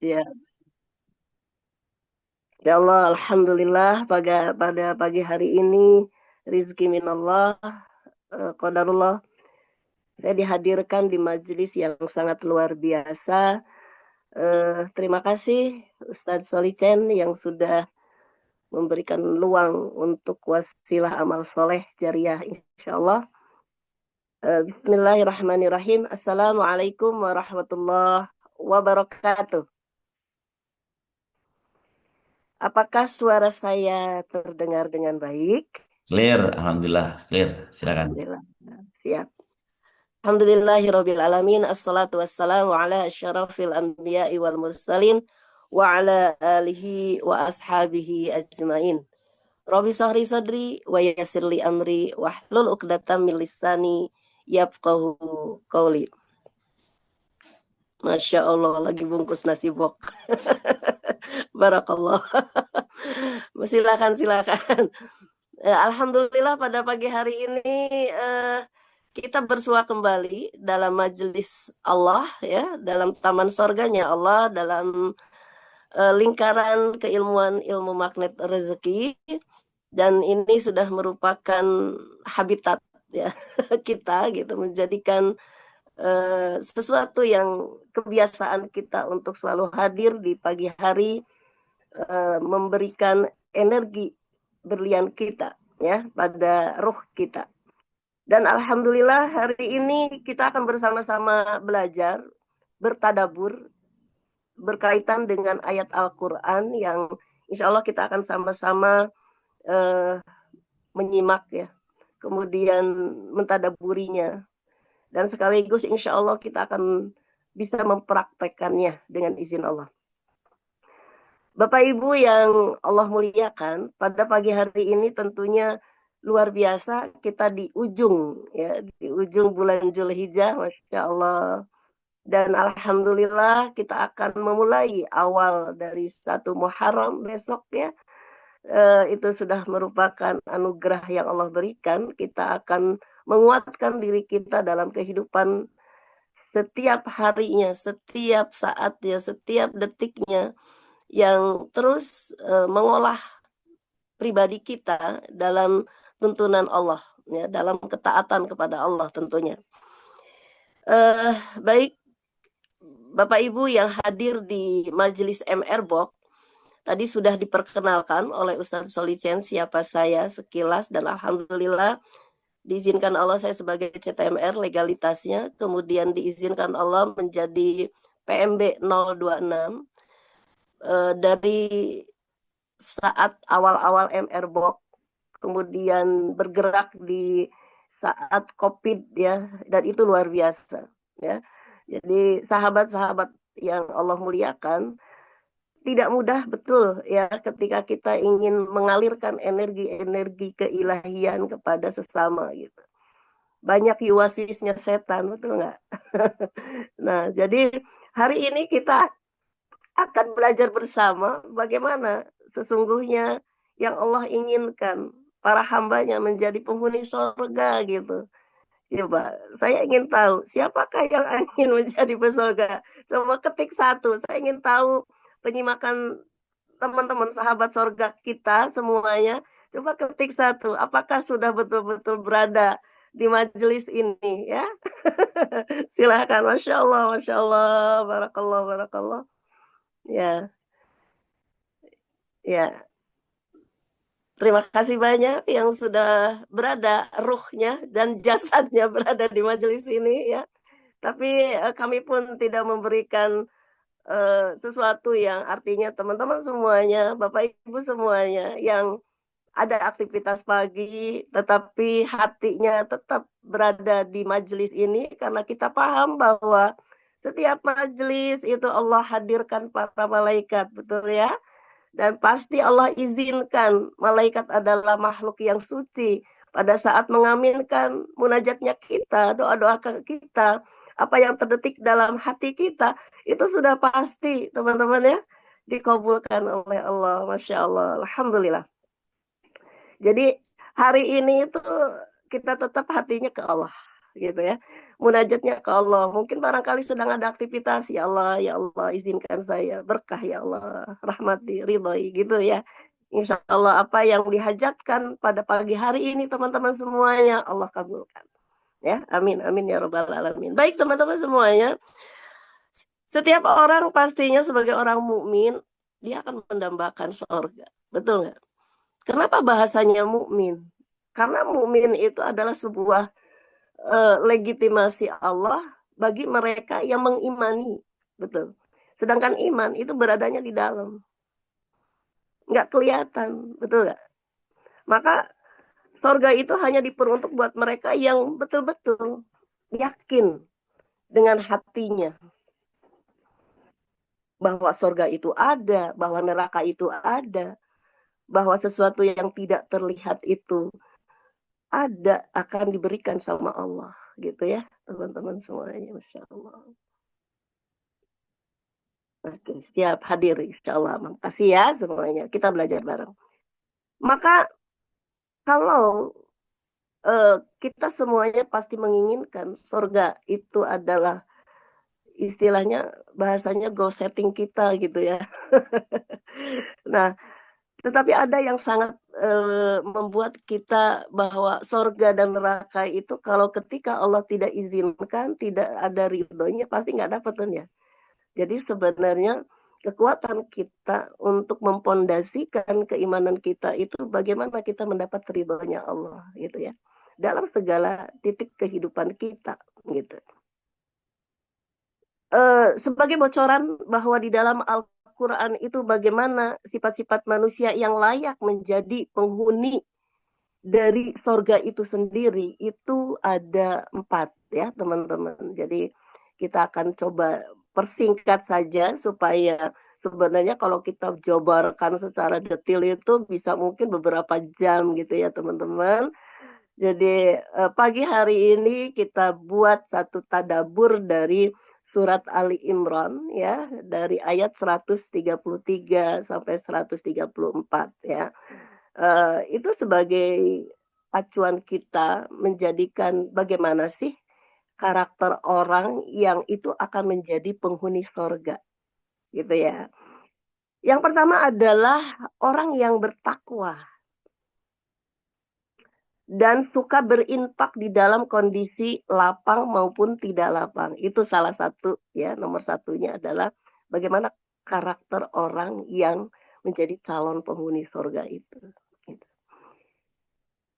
Ya, ya Allah, Alhamdulillah pada pagi hari ini rizki minallah, qadarullah. Saya dihadirkan di majelis yang sangat luar biasa. Terima kasih Ustadz Solicen yang sudah memberikan luang untuk wasilah amal soleh jariah insya Allah. Bismillahirrahmanirrahim. Assalamualaikum warahmatullahi wabarakatuh. Apakah suara saya terdengar dengan baik? Clear, alhamdulillah, clear. Silakan. Alhamdulillah. Siap. Alhamdulillahirabbil alamin. Assalatu wassalamu ala asyrafil anbiya'i wal mursalin wa ala alihi wa ashabihi ajmain. Rabbi sahri sadri wa yassir li amri wahlul 'uqdatam min lisani yafqahu qawli. Masya Allah lagi bungkus nasi bok. Barakallah. Silakan, silakan. Alhamdulillah pada pagi hari ini kita bersua kembali dalam majelis Allah ya, dalam taman sorganya Allah, dalam lingkaran keilmuan ilmu magnet rezeki, dan ini sudah merupakan habitat ya kita gitu, menjadikan sesuatu yang kebiasaan kita untuk selalu hadir di pagi hari, memberikan energi berlian kita ya pada ruh kita. Dan alhamdulillah hari ini kita akan bersama-sama belajar, bertadabur berkaitan dengan ayat Al-Qur'an yang insya Allah kita akan sama-sama eh, menyimak ya, kemudian mentadaburinya dan sekaligus insya Allah kita akan bisa mempraktekannya dengan izin Allah. Bapak Ibu yang Allah muliakan, pada pagi hari ini tentunya luar biasa kita di ujung ya, di ujung bulan Zulhijjah, Masya Allah. Dan Alhamdulillah kita akan memulai awal dari 1 Muharram besok ya. Itu sudah merupakan anugerah yang Allah berikan. Kita akan menguatkan diri kita dalam kehidupan setiap harinya, setiap saatnya, setiap detiknya yang terus mengolah pribadi kita dalam tuntunan Allah, ya, dalam ketaatan kepada Allah tentunya. Baik Bapak Ibu yang hadir di Majelis MR Box, tadi sudah diperkenalkan oleh Ustadz Solicen siapa saya sekilas dan Alhamdulillah diizinkan Allah saya sebagai CTMR legalitasnya, kemudian diizinkan Allah menjadi PMB 026 dari saat awal-awal MR Box, kemudian bergerak di saat COVID ya, dan itu luar biasa ya. Jadi sahabat-sahabat yang Allah muliakan, tidak mudah betul ya ketika kita ingin mengalirkan energi-energi keilahian kepada sesama gitu. Banyak yuwasisnya setan, betul nggak? Nah, jadi hari ini kita akan belajar bersama bagaimana sesungguhnya yang Allah inginkan para hambanya menjadi penghuni surga gitu. Coba, saya ingin tahu siapakah yang ingin menjadi pesurga. Coba ketik satu. Saya ingin tahu penyimakan teman-teman sahabat surga kita semuanya. Coba ketik satu. Apakah sudah betul-betul berada di majelis ini ya? Silakan. Masya Allah, Masya Allah. Barakallah, barakallah. Ya, ya. Terima kasih banyak yang sudah berada ruhnya dan jasadnya berada di majelis ini ya. Tapi kami pun tidak memberikan sesuatu yang artinya teman-teman semuanya, Bapak Ibu semuanya yang ada aktivitas pagi, tetapi hatinya tetap berada di majelis ini karena kita paham bahwa setiap majelis itu Allah hadirkan para malaikat, betul ya? Dan pasti Allah izinkan malaikat adalah makhluk yang suci pada saat mengaminkan munajatnya kita, doa-doa kita, apa yang terdetik dalam hati kita, itu sudah pasti teman-teman ya, dikabulkan oleh Allah. Masya Allah, Alhamdulillah. Jadi hari ini itu kita tetap hatinya ke Allah gitu ya. munajatnya ke Allah. Mungkin barangkali sedang ada aktivitas, ya Allah izinkan saya berkah ya Allah, rahmati, ridhoi gitu ya. Insya Allah apa yang dihajatkan pada pagi hari ini teman-teman semuanya Allah kabulkan. Ya, amin amin ya robbal alamin. Baik teman-teman semuanya, setiap orang pastinya sebagai orang mukmin dia akan mendambakan surga. Betul nggak? Kenapa bahasanya mukmin? Karena mukmin itu adalah sebuah legitimasi Allah bagi mereka yang mengimani. Betul. Sedangkan iman itu beradanya di dalam. Nggak kelihatan. Betul nggak? Maka sorga itu hanya diperuntuk buat mereka yang betul-betul yakin dengan hatinya bahwa sorga itu ada, bahwa neraka itu ada, bahwa sesuatu yang tidak terlihat itu ada akan diberikan sama Allah gitu ya teman-teman semuanya, Masya Allah. Oke, siap hadir insya Allah. Makasih ya semuanya. Kita belajar bareng. Maka kalau kita semuanya pasti menginginkan surga itu adalah istilahnya bahasanya goal setting kita gitu ya. Nah, tetapi ada yang sangat membuat kita bahwa surga dan neraka itu kalau ketika Allah tidak izinkan, tidak ada ridhonya pasti nggak dapat kan ya. Jadi sebenarnya kekuatan kita untuk mempondasikan keimanan kita itu bagaimana kita mendapat ridhonya Allah gitu ya. Dalam segala titik kehidupan kita gitu. Sebagai bocoran bahwa di dalam Al-Quran itu bagaimana sifat-sifat manusia yang layak menjadi penghuni dari sorga itu sendiri itu ada 4 ya teman-teman. Jadi kita akan coba persingkat saja supaya sebenarnya kalau kita jabarkan secara detail itu bisa mungkin beberapa jam gitu ya teman-teman. Jadi pagi hari ini kita buat satu tadabur dari surat Ali Imran ya dari ayat 133 sampai 134 ya. Itu sebagai acuan kita menjadikan bagaimana sih karakter orang yang itu akan menjadi penghuni sorga gitu ya. Yang pertama adalah orang yang bertakwa dan suka berinfak di dalam kondisi lapang maupun tidak lapang. Itu salah satu ya, nomor satunya adalah bagaimana karakter orang yang menjadi calon penghuni sorga itu. Gitu.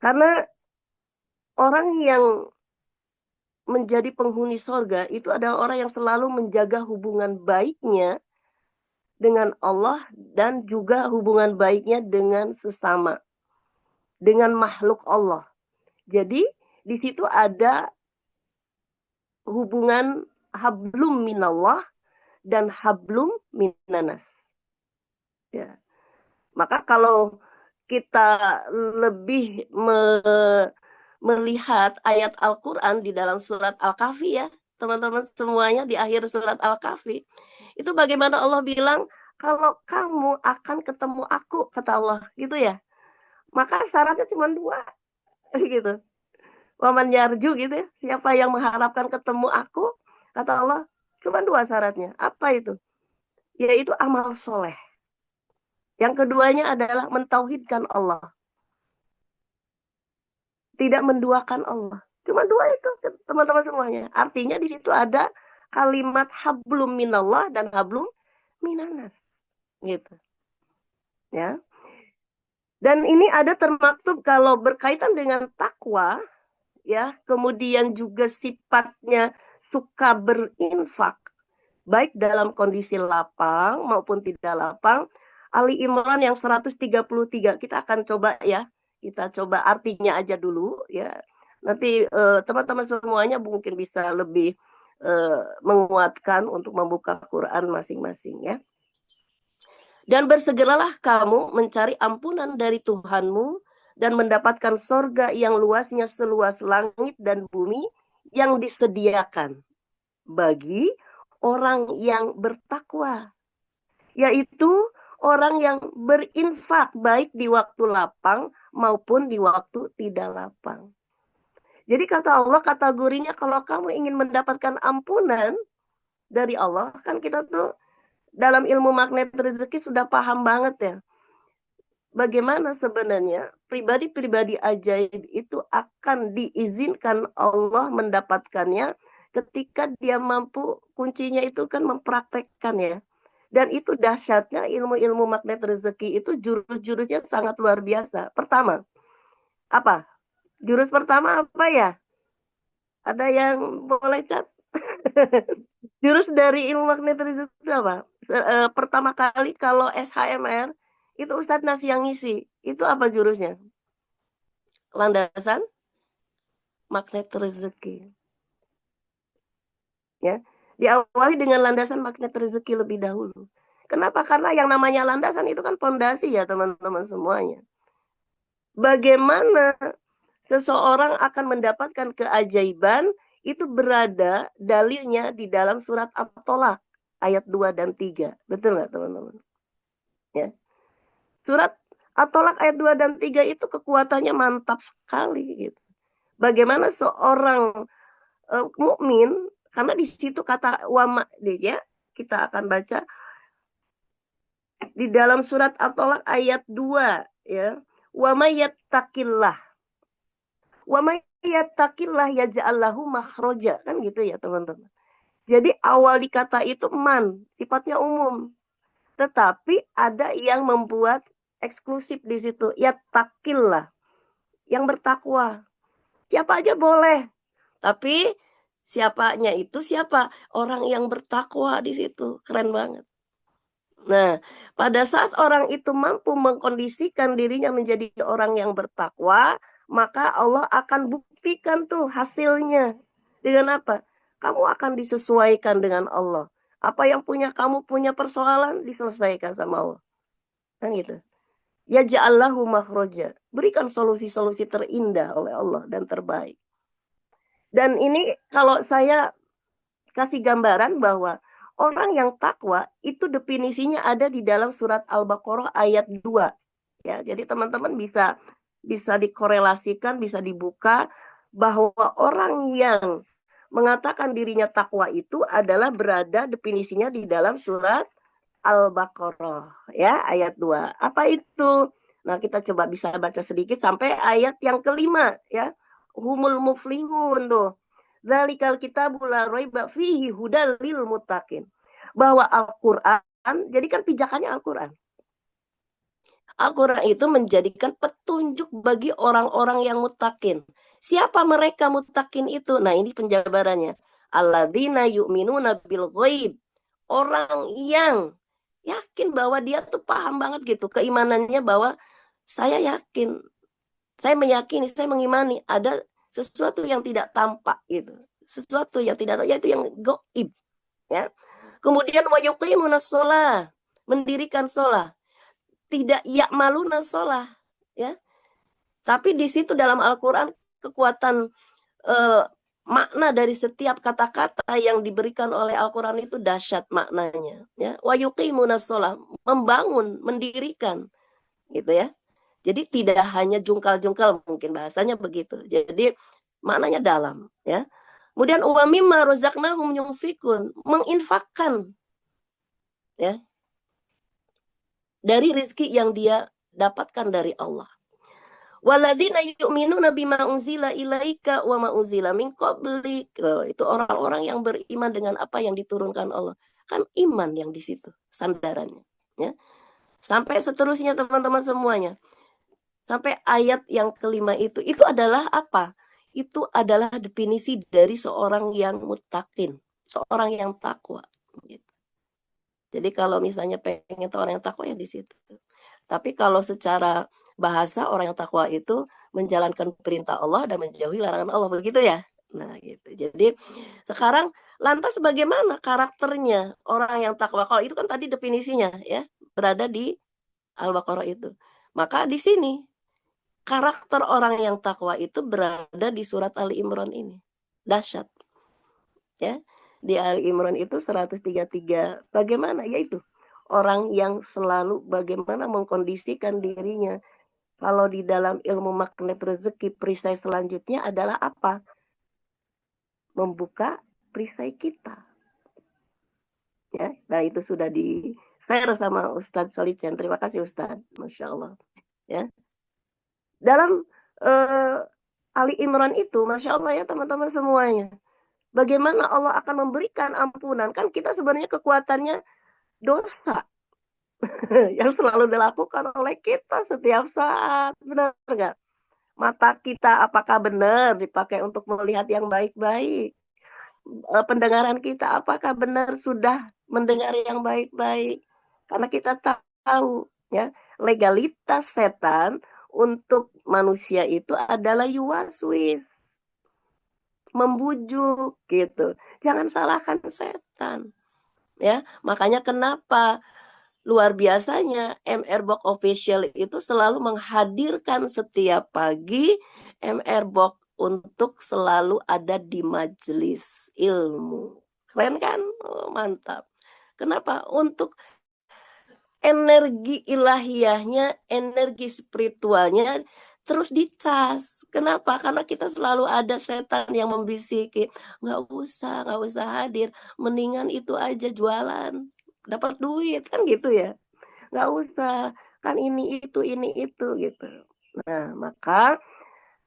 Karena orang yang menjadi penghuni sorga itu adalah orang yang selalu menjaga hubungan baiknya dengan Allah dan juga hubungan baiknya dengan sesama, dengan makhluk Allah. Jadi di situ ada hubungan hablum minallah dan hablum minanas. Ya. Maka kalau kita lebih melihat ayat Al-Quran di dalam surat Al-Kahfi ya, teman-teman semuanya di akhir surat Al-Kahfi, itu bagaimana Allah bilang, kalau kamu akan ketemu aku, kata Allah, gitu ya. Maka syaratnya cuma 2, gitu. Waman yarju gitu ya, siapa yang mengharapkan ketemu aku, kata Allah, cuma 2 syaratnya. Apa itu? Yaitu amal soleh. Yang keduanya adalah mentauhidkan Allah. Tidak menduakan Allah. Cuma 2 itu teman-teman semuanya. Artinya di situ ada kalimat hablum minallah dan hablum minanas. Gitu. Ya. Dan ini ada termaktub kalau berkaitan dengan takwa ya, kemudian juga sifatnya suka berinfak baik dalam kondisi lapang maupun tidak lapang. Ali Imran yang 133 kita akan coba ya. Kita coba artinya aja dulu ya. Nanti teman-teman semuanya mungkin bisa lebih menguatkan untuk membuka Quran masing-masing ya. Dan bersegeralah kamu mencari ampunan dari Tuhanmu dan mendapatkan sorga yang luasnya seluas langit dan bumi yang disediakan bagi orang yang bertakwa, yaitu orang yang berinfak baik di waktu lapang maupun di waktu tidak lapang. Jadi kata Allah kategorinya kalau kamu ingin mendapatkan ampunan dari Allah, kan kita tuh dalam ilmu magnet rezeki sudah paham banget ya. Bagaimana sebenarnya pribadi-pribadi ajaib itu akan diizinkan Allah mendapatkannya ketika dia mampu, kuncinya itu kan mempraktekkan ya. Dan itu dahsyatnya ilmu-ilmu magnet rezeki itu jurus-jurusnya sangat luar biasa. Pertama, apa? Jurus pertama apa ya? Ada yang boleh cat? Jurus dari ilmu magnet rezeki itu apa? Pertama kali kalau SHMR itu Ustadz Nasi yang ngisi. Itu apa jurusnya? Landasan magnet rezeki. Ya, diawali dengan landasan magnet rezeki lebih dahulu. Kenapa? Karena yang namanya landasan itu kan fondasi ya teman-teman semuanya. Bagaimana seseorang akan mendapatkan keajaiban itu berada dalilnya di dalam surat At-Tolak ayat 2 dan 3. Betul nggak teman-teman? Ya. Surat At-Tolak ayat 2 dan 3 itu kekuatannya mantap sekali gitu. Bagaimana seorang mukmin, karena di situ kata wama ya, kita akan baca di dalam surat At-Tolak ayat 2 ya. Wa may yattaqillah. Wa may yattaqillah yaj'al lahu makhraja, kan gitu ya teman-teman. Jadi awal dikata itu man, sifatnya umum. Tetapi ada yang membuat eksklusif di situ. Yattaqillah, yang bertakwa. Siapa aja boleh. Tapi siapanya itu siapa? Orang yang bertakwa di situ. Keren banget. Nah, pada saat orang itu mampu mengkondisikan dirinya menjadi orang yang bertakwa, maka Allah akan buktikan tuh hasilnya. Dengan apa? Kamu akan disesuaikan dengan Allah. Apa yang kamu punya persoalan diselesaikan sama Allah. Kan gitu. Ya ja'allahu makhroja. Berikan solusi-solusi terindah oleh Allah dan terbaik. Dan ini kalau saya kasih gambaran bahwa orang yang takwa itu definisinya ada di dalam surat Al-Baqarah ayat 2. Ya, jadi teman-teman bisa dikorelasikan, bisa dibuka bahwa orang yang mengatakan dirinya takwa itu adalah berada definisinya di dalam surat Al-Baqarah ya ayat 2. Apa itu? Nah, kita coba bisa baca sedikit sampai ayat yang kelima ya. Humul muflihun tuh. Dzalikal kitabu la raiba fihi hudal lil muttaqin. Bahwa Al-Qur'an, jadi kan pijakannya Al-Qur'an. Al-Quran itu menjadikan petunjuk bagi orang-orang yang mutakin. Siapa mereka mutakin itu? Nah, ini penjabarannya. Alladzina yu'minuna bil ghaib. Orang yang yakin bahwa dia tuh paham banget gitu keimanannya, bahwa saya yakin, saya meyakini, saya mengimani ada sesuatu yang tidak tampak gitu. Sesuatu yang tidak, yaitu yang gaib, ya. Kemudian wa yuqimunas shalah, mendirikan sholat. Tidak ya'maluna sholah ya. Tapi di situ dalam Al-Qur'an kekuatan makna dari setiap kata-kata yang diberikan oleh Al-Qur'an itu dahsyat maknanya ya. Wa yuqimuna sholah, membangun, mendirikan gitu ya. Jadi tidak hanya jungkal-jungkal, mungkin bahasanya begitu. Jadi maknanya dalam ya. Kemudian wa mimma razaqnahum yunfikun, menginfakkan ya dari rizki yang dia dapatkan dari Allah. Waladina yu'minuna bima unzila ilaika wa ma unzila min qablik. Itu orang-orang yang beriman dengan apa yang diturunkan Allah. Kan iman yang di situ sandarannya, ya. Sampai seterusnya teman-teman semuanya. Sampai ayat yang kelima itu adalah apa? Itu adalah definisi dari seorang yang muttaqin, seorang yang takwa gitu. Jadi kalau misalnya pengen tahu orang yang takwa ya di situ. Tapi kalau secara bahasa orang yang takwa itu menjalankan perintah Allah dan menjauhi larangan Allah, begitu ya. Nah, gitu. Jadi sekarang lantas bagaimana karakternya orang yang takwa? Kalau itu kan tadi definisinya ya, berada di Al-Baqarah itu. Maka di sini karakter orang yang takwa itu berada di surat Ali Imran ini. Dahsyat. Ya. Di Ali Imran itu 133. Bagaimana? Yaitu orang yang selalu bagaimana mengkondisikan dirinya Kalau di dalam ilmu magnet rezeki, perisai selanjutnya adalah apa? Membuka perisai kita. Ya, nah itu sudah di share sama Ustadz Solichen. Terima kasih Ustadz, Masya Allah. Ya, dalam uh, Ali Imran itu, Masya Allah ya teman-teman semuanya. Bagaimana Allah akan memberikan ampunan? Kan kita sebenarnya kekuatannya dosa yang selalu dilakukan oleh kita setiap saat. Benar nggak? Mata kita apakah benar dipakai untuk melihat yang baik-baik? Pendengaran kita apakah benar sudah mendengar yang baik-baik? Karena kita tahu ya, legalitas setan untuk manusia itu adalah yuwaswis, membujuk gitu. Jangan salahkan setan. Ya, makanya kenapa luar biasanya MR Box Official itu selalu menghadirkan setiap pagi MR Box untuk selalu ada di majelis ilmu. Keren kan? Oh, mantap. Kenapa? Untuk energi ilahiyahnya, energi spiritualnya terus dicas. Kenapa? Karena kita selalu ada setan yang membisiki, nggak usah hadir, mendingan itu aja jualan, dapat duit kan gitu ya. Nggak usah, kan ini itu gitu. Nah, maka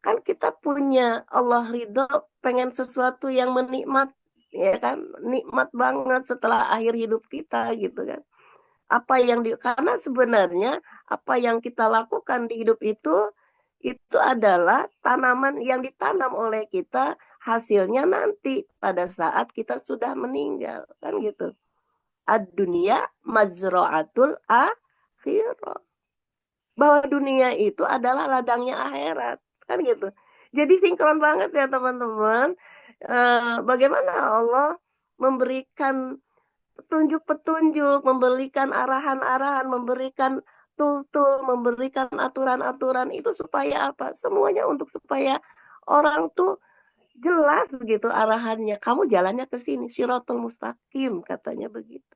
kan kita punya Allah ridho, pengen sesuatu yang menikmat, ya kan, nikmat banget setelah akhir hidup kita gitu kan. Karena sebenarnya apa yang kita lakukan di hidup itu adalah tanaman yang ditanam oleh kita, hasilnya nanti pada saat kita sudah meninggal kan gitu. Ad-dunya mazra'atul akhirah, bahwa dunia itu adalah ladangnya akhirat kan gitu. Jadi sinkron banget ya teman-teman. Bagaimana Allah memberikan petunjuk-petunjuk, memberikan arahan-arahan, memberikan tool-tool, memberikan aturan-aturan itu supaya apa? Semuanya untuk supaya orang tuh jelas begitu arahannya. Kamu jalannya ke sini, Shirathul Mustaqim katanya begitu.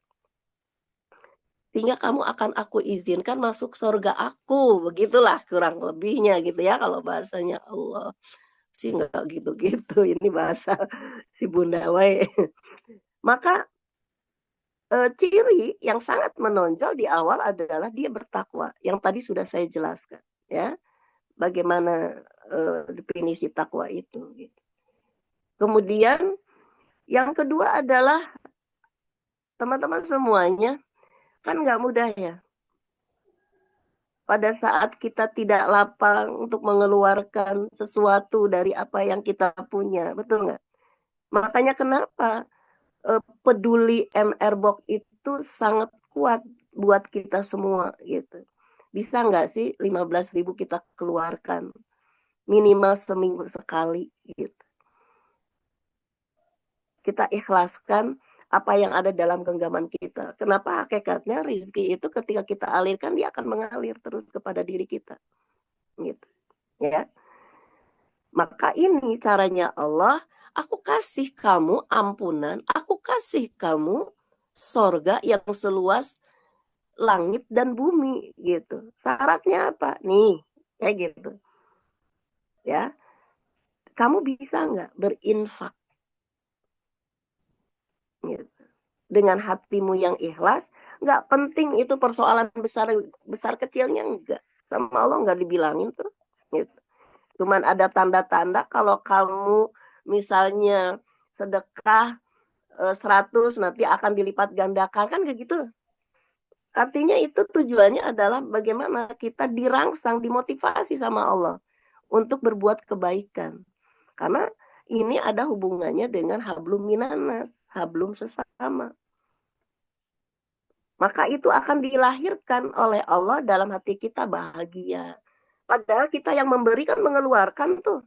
Sehingga kamu akan aku izinkan masuk surga aku. Begitulah kurang lebihnya gitu ya kalau bahasanya Allah. Sih nggak gitu-gitu. Ini bahasa si Bunda Wai. Maka ciri yang sangat menonjol di awal adalah dia bertakwa. Yang tadi sudah saya jelaskan, ya. Bagaimana definisi takwa itu. Gitu. Kemudian yang kedua adalah teman-teman semuanya kan nggak mudah ya. Pada saat kita tidak lapang untuk mengeluarkan sesuatu dari apa yang kita punya, betul nggak? Makanya kenapa peduli MR Box itu sangat kuat buat kita semua gitu. Bisa nggak sih 15.000 kita keluarkan minimal seminggu sekali gitu. Kita ikhlaskan apa yang ada dalam genggaman kita. Kenapa? Hakikatnya rezeki itu ketika kita alirkan dia akan mengalir terus kepada diri kita. Gitu. Ya. Maka ini caranya Allah, aku kasih kamu ampunan, aku kasih kamu sorga yang seluas langit dan bumi gitu. Syaratnya apa? Nih, kayak gitu. Ya, kamu bisa nggak berinfak gitu. Dengan hatimu yang ikhlas, nggak penting itu persoalan besar kecilnya enggak. Sama Allah nggak dibilangin tuh. Gitu. Cuman ada tanda-tanda kalau kamu misalnya sedekah 100 nanti akan dilipat gandakan kan kayak gitu. Artinya itu tujuannya adalah bagaimana kita dirangsang, dimotivasi sama Allah untuk berbuat kebaikan. Karena ini ada hubungannya dengan hablum minanas, hablum sesama. Maka itu akan dilahirkan oleh Allah dalam hati kita bahagia. Padahal kita yang memberikan mengeluarkan tuh.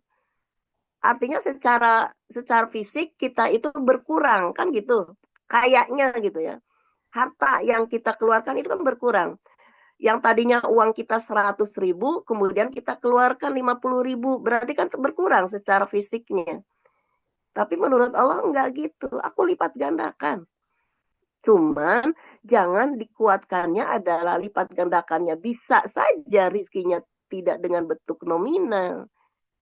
Artinya secara fisik kita itu berkurang kan gitu. Kayaknya gitu ya. Harta yang kita keluarkan itu kan berkurang. Yang tadinya uang kita 100.000, kemudian kita keluarkan 50.000, berarti kan berkurang secara fisiknya. Tapi menurut Allah enggak gitu, aku lipat gandakan. Cuman jangan dikuatkannya adalah lipat gandakannya. Bisa saja rizkinya tidak dengan bentuk nominal,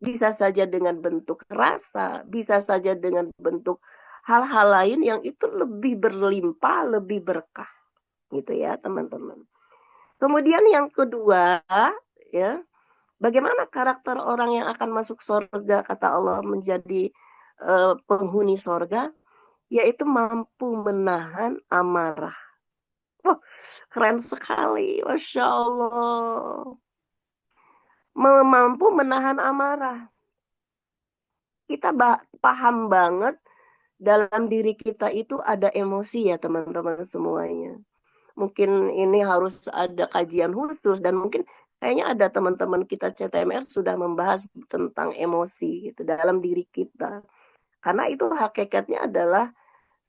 bisa saja dengan bentuk rasa, bisa saja dengan bentuk hal-hal lain yang itu lebih berlimpah, lebih berkah, gitu ya teman-teman. Kemudian yang kedua, ya, bagaimana karakter orang yang akan masuk surga kata Allah menjadi penghuni surga, yaitu mampu menahan amarah. Wah, keren sekali, Masya Allah. Mampu menahan amarah. Kita paham banget dalam diri kita itu ada emosi ya teman-teman semuanya. Mungkin ini harus ada kajian khusus dan mungkin kayaknya ada teman-teman kita CTMS sudah membahas tentang emosi gitu dalam diri kita. Karena itu hakikatnya adalah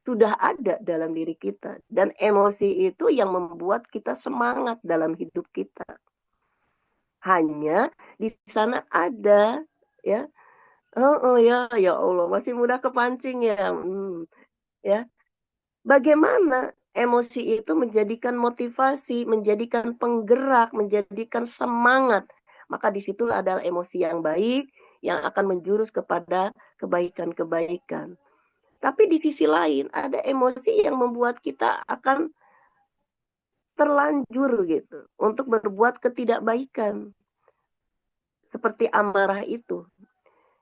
sudah ada dalam diri kita dan emosi itu yang membuat kita semangat dalam hidup kita. Hanya di sana ada ya. Oh, ya ya Allah masih mudah kepancing ya. Ya. Bagaimana emosi itu menjadikan motivasi, menjadikan penggerak, menjadikan semangat. Maka disitulah adalah emosi yang baik yang akan menjurus kepada kebaikan-kebaikan. Tapi di sisi lain ada emosi yang membuat kita akan terlanjur gitu untuk berbuat ketidakbaikan. Seperti amarah itu,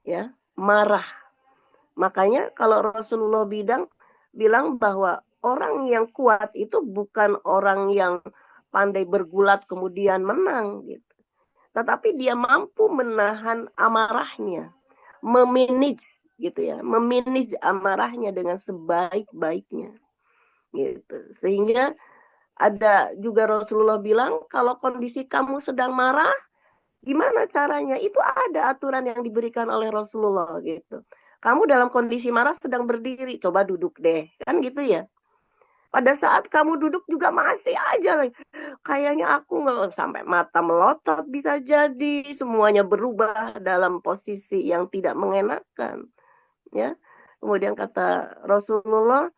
ya, marah. Makanya kalau Rasulullah bilang bahwa orang yang kuat itu bukan orang yang pandai bergulat kemudian menang gitu. Tetapi dia mampu menahan amarahnya, memanage gitu ya, memanage amarahnya dengan sebaik-baiknya gitu. Sehingga ada juga Rasulullah bilang kalau kondisi kamu sedang marah, gimana caranya? Itu ada aturan yang diberikan oleh Rasulullah gitu. Kamu dalam kondisi marah sedang berdiri, coba duduk deh, kan gitu ya. Pada saat kamu duduk juga masih aja kayaknya aku nggak sampai mata melotot bisa jadi semuanya berubah dalam posisi yang tidak mengenakan, ya. Kemudian kata Rasulullah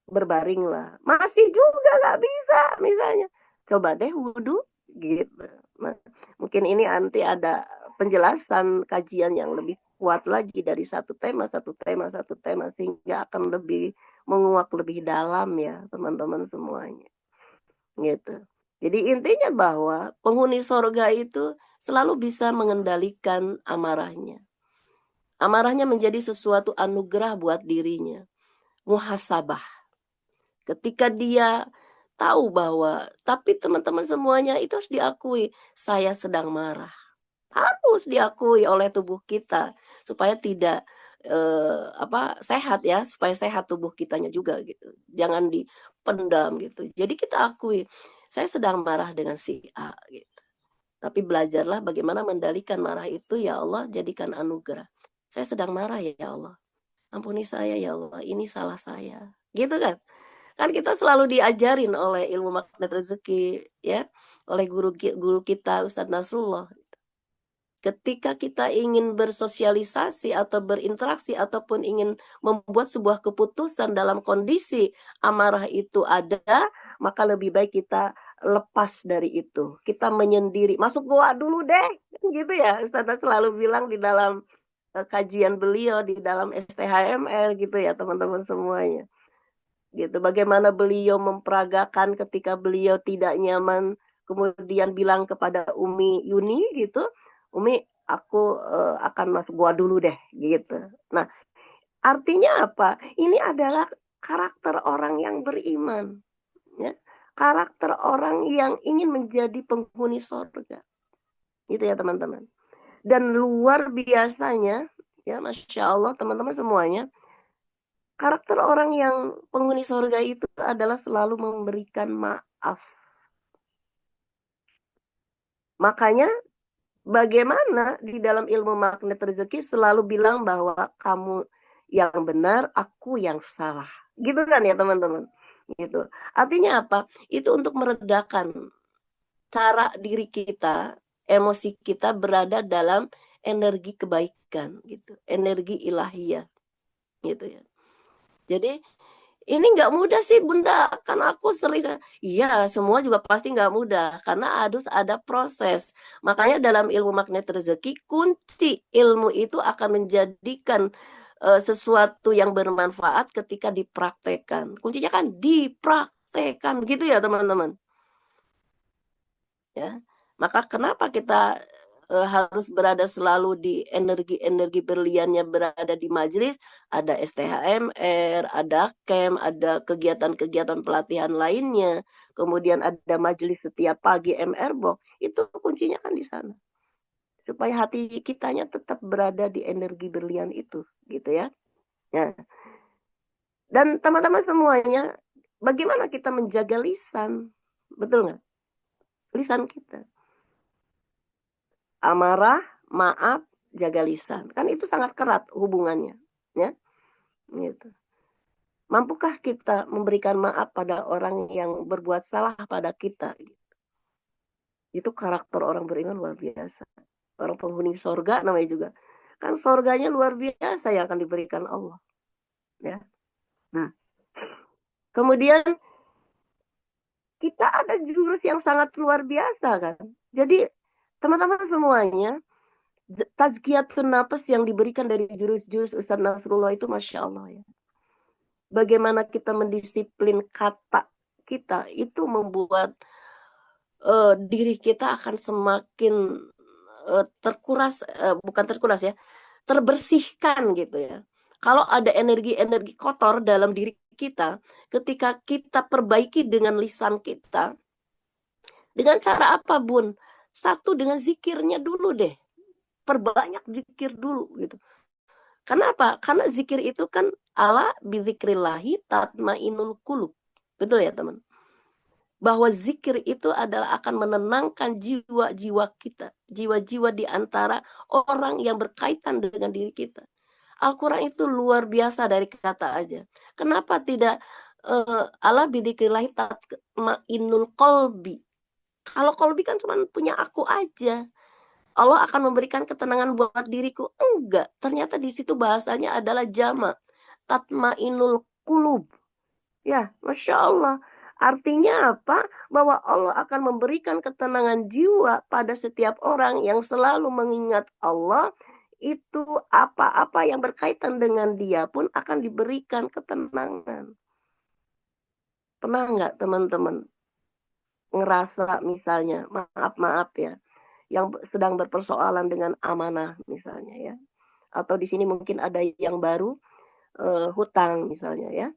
berbaringlah, masih juga nggak bisa misalnya. Coba deh wudhu gitu. Nah, mungkin ini nanti ada penjelasan kajian yang lebih kuat lagi dari satu tema, satu tema, satu tema sehingga akan lebih menguak lebih dalam ya teman-teman semuanya. Gitu. Jadi intinya bahwa penghuni sorga itu selalu bisa mengendalikan amarahnya. Amarahnya menjadi sesuatu anugerah buat dirinya. Muhasabah. Ketika dia tahu bahwa, tapi teman-teman semuanya itu harus diakui, saya sedang marah. Harus diakui oleh tubuh kita supaya tidak sehat ya, supaya sehat tubuh kitanya juga gitu. Jangan dipendam gitu. Jadi kita akui, saya sedang marah dengan si A gitu. Tapi belajarlah bagaimana mendalikan marah itu ya Allah jadikan anugerah. Saya sedang marah ya Allah. Ampuni saya ya Allah, ini salah saya. Gitu kan? Kan kita selalu diajarin oleh ilmu magnet rezeki ya, oleh guru kita Ustadz Nasrullah. Ketika kita ingin bersosialisasi atau berinteraksi ataupun ingin membuat sebuah keputusan dalam kondisi amarah itu ada, maka lebih baik kita lepas dari itu. Kita menyendiri, masuk goa dulu deh. Gitu ya, Ustadz selalu bilang di dalam kajian beliau di dalam STHML gitu ya teman-teman semuanya. Gitu. Bagaimana beliau memperagakan ketika beliau tidak nyaman, kemudian bilang kepada Umi Yuni gitu, Umi aku akan masuk gua dulu deh gitu. Nah, artinya apa? Ini adalah karakter orang yang beriman, ya. Karakter orang yang ingin menjadi penghuni surga. Gitu ya teman-teman. Dan luar biasanya, ya Masya Allah teman-teman semuanya, karakter orang yang penghuni surga itu adalah selalu memberikan maaf. Makanya bagaimana di dalam ilmu magnet rezeki selalu bilang bahwa kamu yang benar, aku yang salah. Gitu kan ya teman-teman? Gitu. Artinya apa? Itu untuk meredakan cara diri kita, emosi kita berada dalam energi kebaikan gitu, energi ilahiyah gitu ya. Jadi Ini nggak mudah sih Bunda, kan aku sering, iya semua juga pasti nggak mudah, karena harus ada proses. Makanya dalam ilmu magnet rezeki, kunci ilmu itu akan menjadikan sesuatu yang bermanfaat ketika dipraktekkan. Kuncinya kan dipraktekkan, gitu ya teman-teman. Ya. Maka kenapa kita harus berada selalu di energi-energi berliannya berada di majelis, ada STHMR, ada camp, ada kegiatan-kegiatan pelatihan lainnya, kemudian ada majelis setiap pagi MR Box, itu kuncinya kan di sana. Supaya hati kitanya tetap berada di energi berlian itu, gitu ya. Ya. Dan teman-teman semuanya, bagaimana kita menjaga lisan? Betul nggak? Lisan kita. Amarah, maaf, jaga lisan. Kan itu sangat erat hubungannya, ya. Gitu. Mampukah kita memberikan maaf pada orang yang berbuat salah pada kita? Itu karakter orang beriman luar biasa. Orang penghuni sorga namanya juga. Kan sorganya luar biasa yang akan diberikan Allah. Ya. Nah, kemudian kita ada jurus yang sangat luar biasa kan. Jadi teman-teman semuanya, tazkiyatun nafas yang diberikan dari jurus-jurus Ustaz Nasrullah itu Masya Allah ya. Bagaimana kita mendisiplin kata kita itu membuat diri kita akan semakin terkuras, bukan terkuras ya, terbersihkan gitu ya. Kalau ada energi-energi kotor dalam diri kita, ketika kita perbaiki dengan lisan kita, dengan cara apa Bun? Satu, dengan zikirnya dulu deh, perbanyak zikir dulu gitu. Kenapa? Karena zikir itu kan ala bizikrillahi tatmainul qulub. Betul ya teman? Bahwa zikir itu adalah akan menenangkan jiwa-jiwa kita, jiwa-jiwa di antara orang yang berkaitan dengan diri kita. Al-Quran itu luar biasa dari kata aja. Kenapa tidak ala bidzikrillah tatmainul qalbi? Kalau qalbi kan cuma punya aku aja. Allah akan memberikan ketenangan buat diriku. Enggak, ternyata di situ bahasanya adalah jama. Tatmainul qulub. Ya, Masya Allah. Artinya apa? Bahwa Allah akan memberikan ketenangan jiwa pada setiap orang yang selalu mengingat Allah. Itu apa-apa yang berkaitan dengan dia pun akan diberikan ketenangan. Pernah nggak teman-teman ngerasa misalnya, maaf-maaf ya, yang sedang berpersoalan dengan amanah misalnya ya. Atau di sini mungkin ada yang baru, hutang misalnya ya.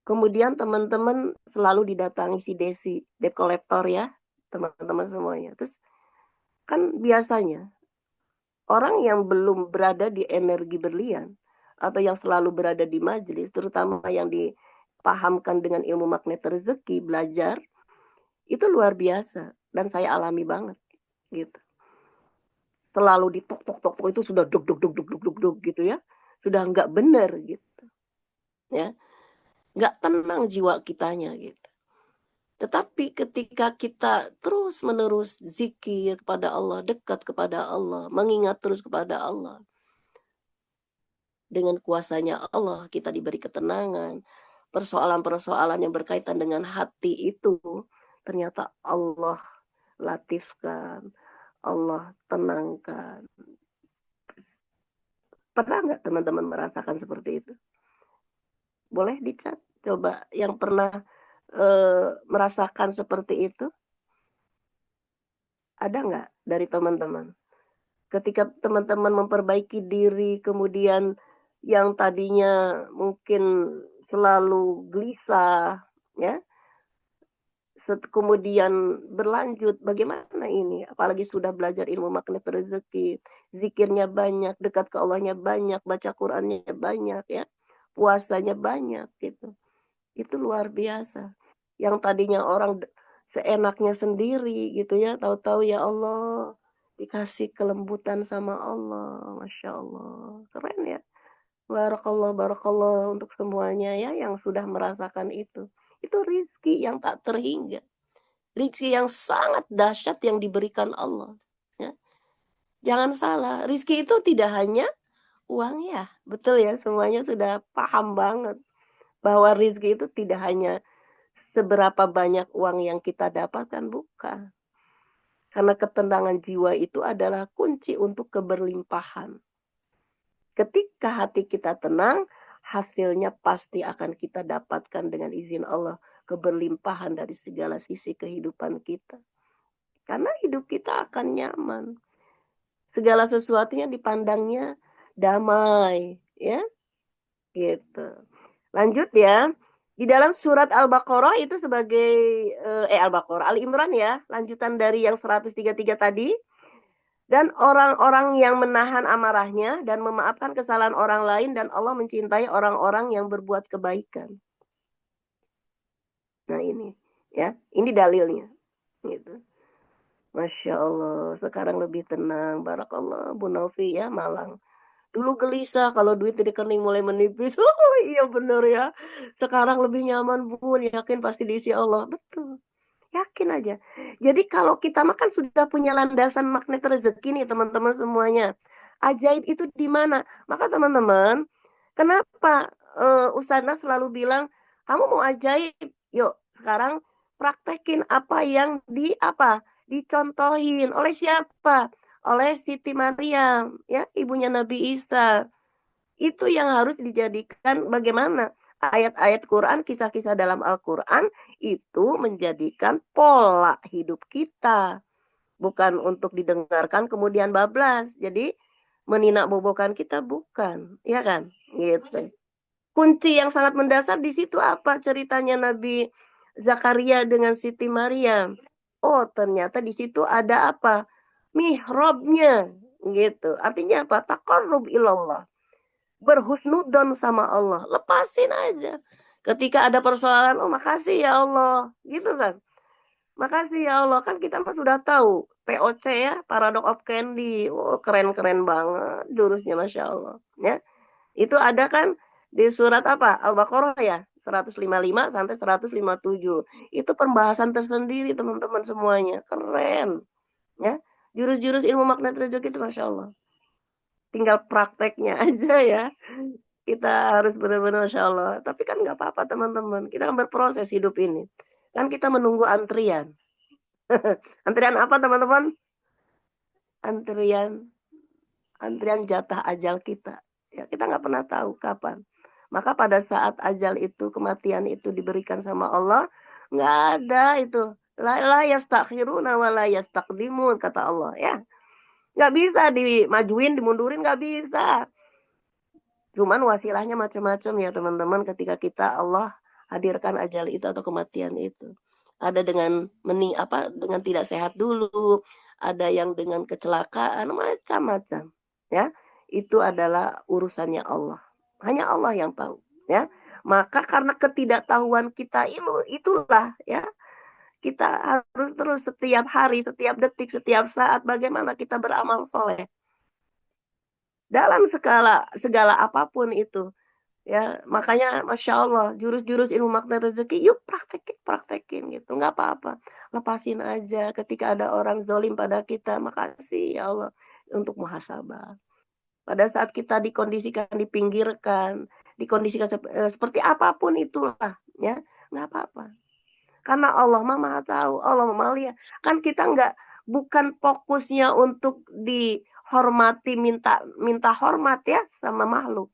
Kemudian teman-teman selalu didatangi si Desi, debt collector ya, teman-teman semuanya. Terus kan biasanya orang yang belum berada di energi berlian atau yang selalu berada di majelis, terutama yang dipahamkan dengan ilmu magnet rezeki, belajar, itu luar biasa dan saya alami banget gitu. Terlalu ditok-tok-tok itu sudah duk duk duk duk duk duk duk gitu ya. Sudah nggak benar gitu ya. Nggak tenang jiwa kitanya gitu. Tetapi ketika kita terus-menerus zikir kepada Allah, dekat kepada Allah, mengingat terus kepada Allah, dengan kuasanya Allah kita diberi ketenangan. Persoalan-persoalan yang berkaitan dengan hati itu ternyata Allah latifkan, Allah tenangkan. Pernah nggak teman-teman merasakan seperti itu? Boleh dicat coba yang pernah merasakan seperti itu? Ada nggak dari teman-teman? Ketika teman-teman memperbaiki diri, kemudian yang tadinya mungkin selalu gelisah, ya, kemudian berlanjut, bagaimana ini? Apalagi sudah belajar ilmu magnet rezeki, zikirnya banyak, dekat ke Allahnya banyak, baca Qurannya banyak, ya, puasanya banyak, gitu. Itu luar biasa. Yang tadinya orang seenaknya sendiri, gitu ya, tahu-tahu ya Allah dikasih kelembutan sama Allah, Masya Allah. Keren ya. Barakallah, barakallah untuk semuanya ya yang sudah merasakan itu. Itu rizki yang tak terhingga. Rizki yang sangat dahsyat yang diberikan Allah. Ya. Jangan salah, rizki itu tidak hanya uang ya. Betul ya, semuanya sudah paham banget. bahwa rizki itu tidak hanya seberapa banyak uang yang kita dapatkan, bukan. Karena ketenangan jiwa itu adalah kunci untuk keberlimpahan. Ketika hati kita tenang, hasilnya pasti akan kita dapatkan dengan izin Allah. Keberlimpahan dari segala sisi kehidupan kita. Karena hidup kita akan nyaman. Segala sesuatunya dipandangnya damai. Ya, gitu. Lanjut ya. Di dalam surat Al-Baqarah itu sebagai Al-Baqarah, Al-Imran ya, lanjutan dari yang 133 tadi. Dan orang-orang yang menahan amarahnya dan memaafkan kesalahan orang lain dan Allah mencintai orang-orang yang berbuat kebaikan. Nah ini ya, ini dalilnya. Gitu. Masya Allah, sekarang lebih tenang. Barakallah, Bu Novi ya, Malang. Dulu gelisah kalau duit di rekening mulai menipis. Oh iya bener ya. Sekarang lebih nyaman Bu, yakin pasti diisi Allah. Betul. Yakin aja. Jadi kalau kita makan sudah punya landasan magnet rezeki nih teman-teman semuanya. Ajaib itu di mana? Maka teman-teman, kenapa Ustazah selalu bilang, kamu mau ajaib? Yuk, sekarang praktekin apa yang dicontohin oleh siapa? Oleh Siti Maryam, ya, ibunya Nabi Isa. Itu yang harus dijadikan bagaimana ayat-ayat Quran, kisah-kisah dalam Al-Quran itu menjadikan pola hidup kita. Bukan untuk didengarkan kemudian bablas. Jadi meninak bobokan kita bukan, ya kan? Gitu. Kunci yang sangat mendasar di situ apa ceritanya Nabi Zakaria dengan Siti Maryam? Oh, ternyata di situ ada apa? Mihrabnya gitu. Artinya apa? Taqarrub ilallah, berhusnudon sama Allah. Lepasin aja. Ketika ada persoalan, oh makasih ya Allah. Gitu kan. Makasih ya Allah. Kan kita mah sudah tahu. POC ya, Paradox of Candy. Oh keren-keren banget. Jurusnya Masya Allah. Ya. Itu ada kan di surat apa? Al-Baqarah ya. 155 sampai 157. Itu pembahasan tersendiri teman-teman semuanya. Keren. Ya. Jurus-jurus ilmu magnet rezeki itu Masya Allah. Tinggal prakteknya aja ya. Kita harus benar-benar Masya Allah. Tapi kan nggak apa-apa teman-teman. Kita kan berproses hidup ini. Kan kita menunggu antrian. Antrian apa teman-teman? Antrian antrian jatah ajal kita. Ya, kita nggak pernah tahu kapan. Maka pada saat ajal itu, kematian itu diberikan sama Allah, nggak ada itu. La yastakhiruna wa la yastaqdimun, kata Allah ya. Nggak bisa dimajuin, dimundurin, nggak bisa. Cuman wasilahnya macam-macam ya teman-teman ketika kita Allah hadirkan ajal itu atau kematian itu. Ada dengan dengan tidak sehat dulu, ada yang dengan kecelakaan, macam-macam. Ya, itu adalah urusannya Allah. Hanya Allah yang tahu, ya. Maka karena ketidaktahuan kita itulah ya, kita harus terus setiap hari, setiap detik, setiap saat bagaimana kita beramal soleh. Dalam segala apapun itu. Ya, makanya Masya Allah, jurus-jurus ilmu magnet rezeki, yuk praktekin gitu, nggak apa-apa. Lepasin aja ketika ada orang zolim pada kita, makasih ya Allah untuk muhasabah. Pada saat kita dikondisikan, dipinggirkan, dikondisikan seperti apapun itulah, ya, nggak apa-apa. Karena Allah Maha tahu, Allah Maha lihat. Kan kita bukan fokusnya untuk dihormati, minta hormat ya sama makhluk.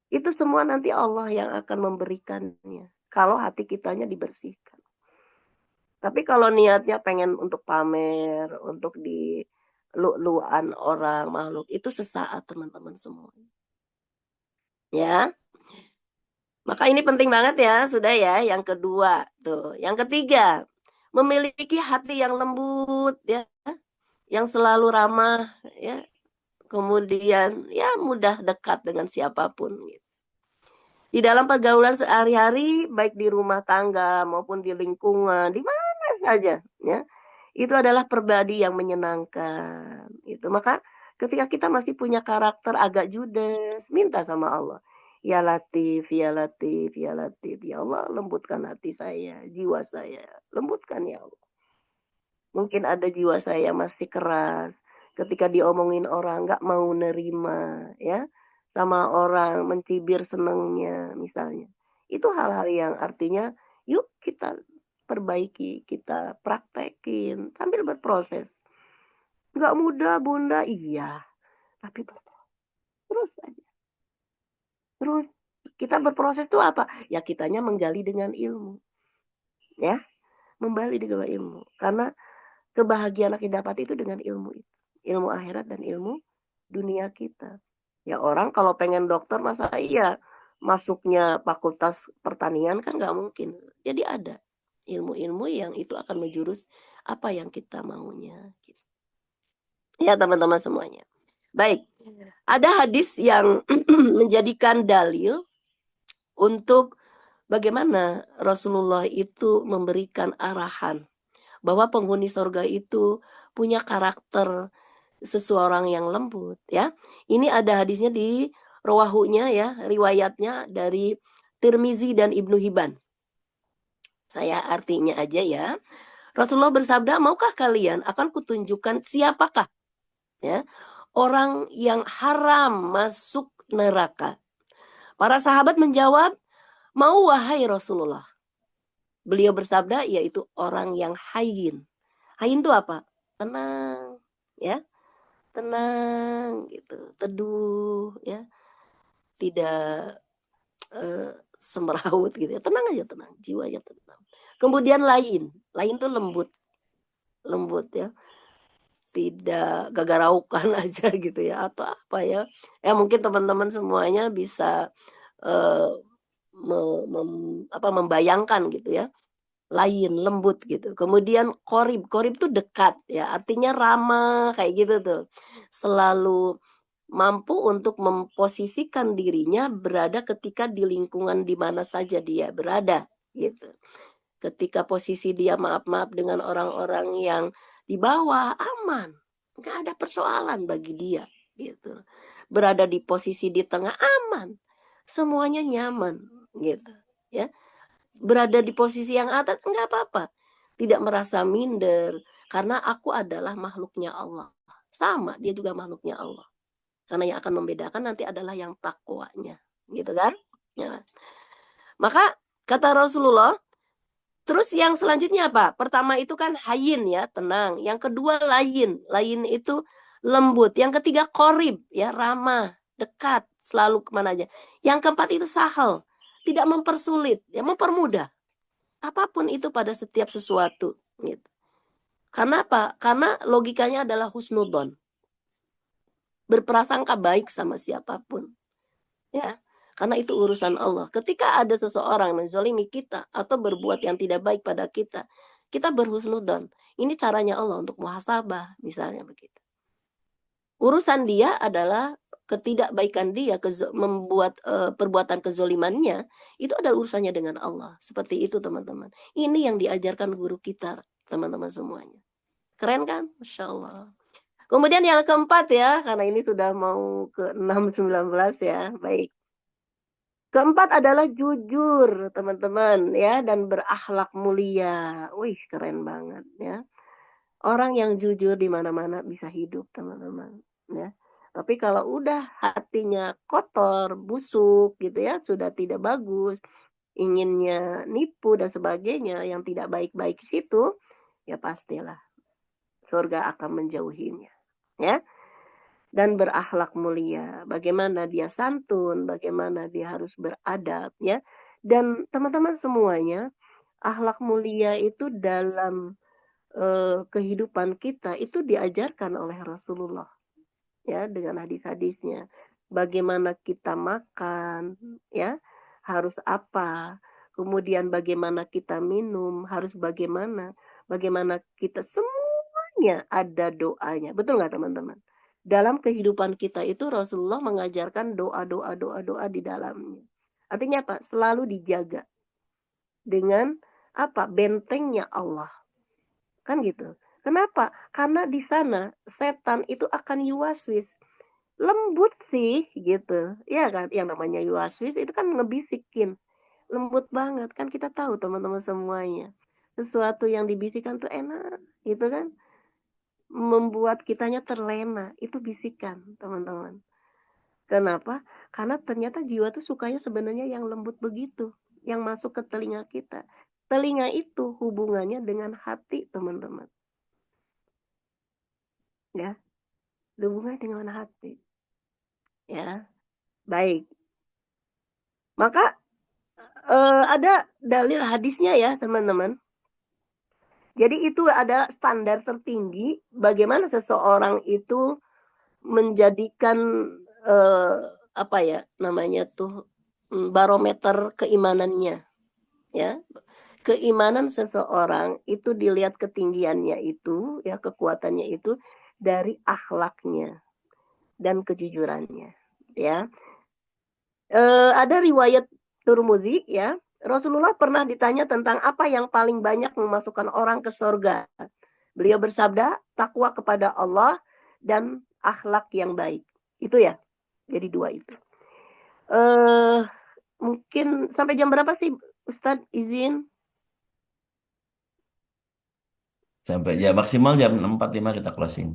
Itu semua nanti Allah yang akan memberikannya. Kalau hati kitanya dibersihkan. Tapi kalau niatnya pengen untuk pamer, untuk di lu-luan orang, makhluk, itu sesaat teman-teman semua. Ya. Maka ini penting banget ya, sudah ya. Yang kedua, tuh. Yang ketiga, memiliki hati yang lembut ya, yang selalu ramah ya. Kemudian ya mudah dekat dengan siapapun gitu. Di dalam pergaulan sehari-hari, baik di rumah tangga maupun di lingkungan, di mana saja, ya, itu adalah pribadi yang menyenangkan. Itu maka ketika kita masih punya karakter agak judes, minta sama Allah. Ya Latif, ya Latif, ya Latif, ya Allah lembutkan hati saya, jiwa saya, lembutkan ya Allah. Mungkin ada jiwa saya masih keras, ketika diomongin orang nggak mau nerima, ya, sama orang mencibir senengnya misalnya. Itu hal-hal yang artinya yuk kita perbaiki, kita praktekin sambil berproses. Nggak mudah Bunda, iya, tapi terus aja. Terus kita berproses itu apa? Ya kitanya menggali dengan ilmu, ya, membalik dengan ilmu. Karena kebahagiaan yang dapat itu dengan ilmu itu. Ilmu akhirat dan ilmu dunia kita. Ya orang kalau pengen dokter masa iya masuknya fakultas pertanian kan nggak mungkin. Jadi ada ilmu-ilmu yang itu akan menjurus apa yang kita maunya. Gitu. Ya teman-teman semuanya. Baik, ada hadis yang menjadikan dalil untuk bagaimana Rasulullah itu memberikan arahan bahwa penghuni sorga itu punya karakter seseorang yang lembut ya. Ini ada hadisnya di rawahunya ya, riwayatnya dari Tirmizi dan Ibnu Hibban. Saya artinya aja ya. Rasulullah bersabda, "Maukah kalian akan kutunjukkan siapakah ya orang yang haram masuk neraka?" Para sahabat menjawab, "Mau wahai Rasulullah." Beliau bersabda, yaitu orang yang hayyin. Hayyin itu apa? Tenang, ya, tenang gitu, teduh, ya, tidak semeraut gitu ya. Tenang aja, tenang, jiwanya tenang. Kemudian lain, lain tuh lembut, lembut ya, tidak gagaraukan aja gitu ya atau apa ya. Ya mungkin teman-teman semuanya bisa eh, membayangkan gitu ya. Lain, lembut gitu. Kemudian korib, korib itu dekat ya, artinya ramah kayak gitu tuh. Selalu mampu untuk memposisikan dirinya berada ketika di lingkungan di mana saja dia berada gitu. Ketika posisi dia maaf-maaf dengan orang-orang yang di bawah aman, nggak ada persoalan bagi dia gitu. Berada di posisi di tengah aman, semuanya nyaman gitu ya. Berada di posisi yang atas enggak apa-apa. Tidak merasa minder karena aku adalah makhluknya Allah. Sama, dia juga makhluknya Allah. Karena yang akan membedakan nanti adalah yang takwanya, gitu kan? Ya. Maka kata Rasulullah, terus yang selanjutnya apa? Pertama itu kan hayin ya, tenang. Yang kedua layin, layin itu lembut. Yang ketiga korib ya, ramah, dekat, selalu kemana aja. Yang keempat itu sahal, tidak mempersulit, ya mempermudah. Apapun itu pada setiap sesuatu gitu. Karena apa? Karena logikanya adalah husnudon. Berprasangka baik sama siapapun. Ya. Karena itu urusan Allah. Ketika ada seseorang menzalimi kita atau berbuat yang tidak baik pada kita, kita berhusnudon. Ini caranya Allah untuk muhasabah, misalnya begitu. Urusan dia adalah ketidakbaikan dia, membuat perbuatan kezolimannya, itu adalah urusannya dengan Allah. Seperti itu teman-teman. Ini yang diajarkan guru kita, teman-teman semuanya. Keren kan? Masya Allah. Kemudian yang keempat ya, karena ini sudah mau ke 6, 19 ya. Baik. Keempat adalah jujur, teman-teman ya, dan berakhlak mulia. Wih, keren banget ya. Orang yang jujur di mana-mana bisa hidup, teman-teman, ya. Tapi kalau udah hatinya kotor, busuk gitu ya, sudah tidak bagus, inginnya nipu dan sebagainya yang tidak baik-baik situ, ya pastilah surga akan menjauhinya, ya. Dan berakhlak mulia, bagaimana dia santun, bagaimana dia harus beradab, ya. Dan teman-teman semuanya, akhlak mulia itu dalam kehidupan kita itu diajarkan oleh Rasulullah ya dengan hadis-hadisnya. Bagaimana kita makan ya, harus apa? Kemudian bagaimana kita minum, harus bagaimana? Bagaimana kita semuanya ada doanya. Betul nggak teman-teman? Dalam kehidupan kita itu Rasulullah mengajarkan doa-doa doa-doa di dalamnya. Artinya apa? Selalu dijaga dengan apa? Bentengnya Allah. Kan gitu. Kenapa? Karena di sana setan itu akan yuwaswis. Lembut sih gitu. Ya kan? Yang namanya yuwaswis itu kan ngebisikin. Lembut banget. Kan kita tahu teman-teman semuanya. Sesuatu yang dibisikkan tuh enak gitu kan. Membuat kitanya terlena. Itu bisikan teman-teman. Kenapa? Karena ternyata jiwa tuh sukanya sebenarnya yang lembut begitu. yang masuk ke telinga kita. Telinga itu hubungannya dengan hati, teman-teman. Ya, hubungannya dengan hati. Ya, baik. Maka ada dalil hadisnya ya, teman-teman. Jadi itu adalah standar tertinggi bagaimana seseorang itu menjadikan eh, apa ya namanya tuh barometer keimanannya, ya. Keimanan seseorang itu dilihat ketinggiannya itu, ya, kekuatannya itu dari akhlaknya dan kejujurannya, ya. Ada riwayat Turmuzi, ya. Rasulullah pernah ditanya tentang apa yang paling banyak memasukkan orang ke surga. Beliau bersabda, takwa kepada Allah dan akhlak yang baik. Itu ya. Jadi dua itu. Eh mungkin sampai jam berapa sih Ustadz izin? Sampai jam maksimal jam 4.05 kita closing.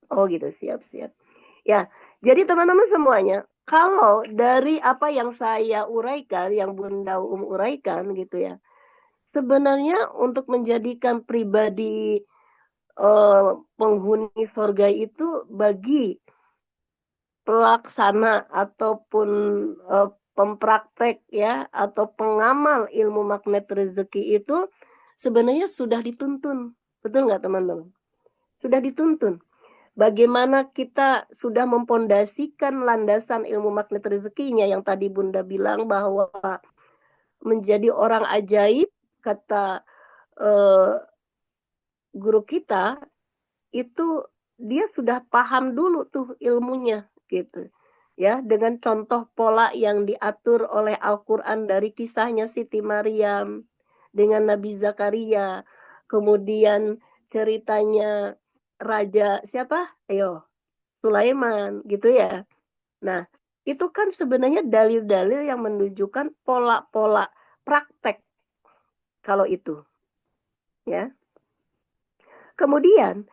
Oh gitu, siap-siap. Ya, jadi teman-teman semuanya, kalau dari apa yang saya uraikan, yang Bunda uraikan gitu ya, sebenarnya untuk menjadikan pribadi penghuni surga itu bagi pelaksana ataupun pempraktek ya atau pengamal ilmu magnet rezeki itu sebenarnya sudah dituntun. Betul nggak teman-teman? Sudah dituntun. Bagaimana kita sudah mempondasikan landasan ilmu magnet rezekinya yang tadi Bunda bilang bahwa menjadi orang ajaib, kata eh, guru kita, itu dia sudah paham dulu tuh ilmunya gitu. Ya, dengan contoh pola yang diatur oleh Al-Qur'an dari kisahnya Siti Maryam dengan Nabi Zakaria, kemudian ceritanya raja siapa? Ayo, Sulaiman gitu ya. Nah, itu kan sebenarnya dalil-dalil yang menunjukkan pola-pola praktek kalau ya. Kemudian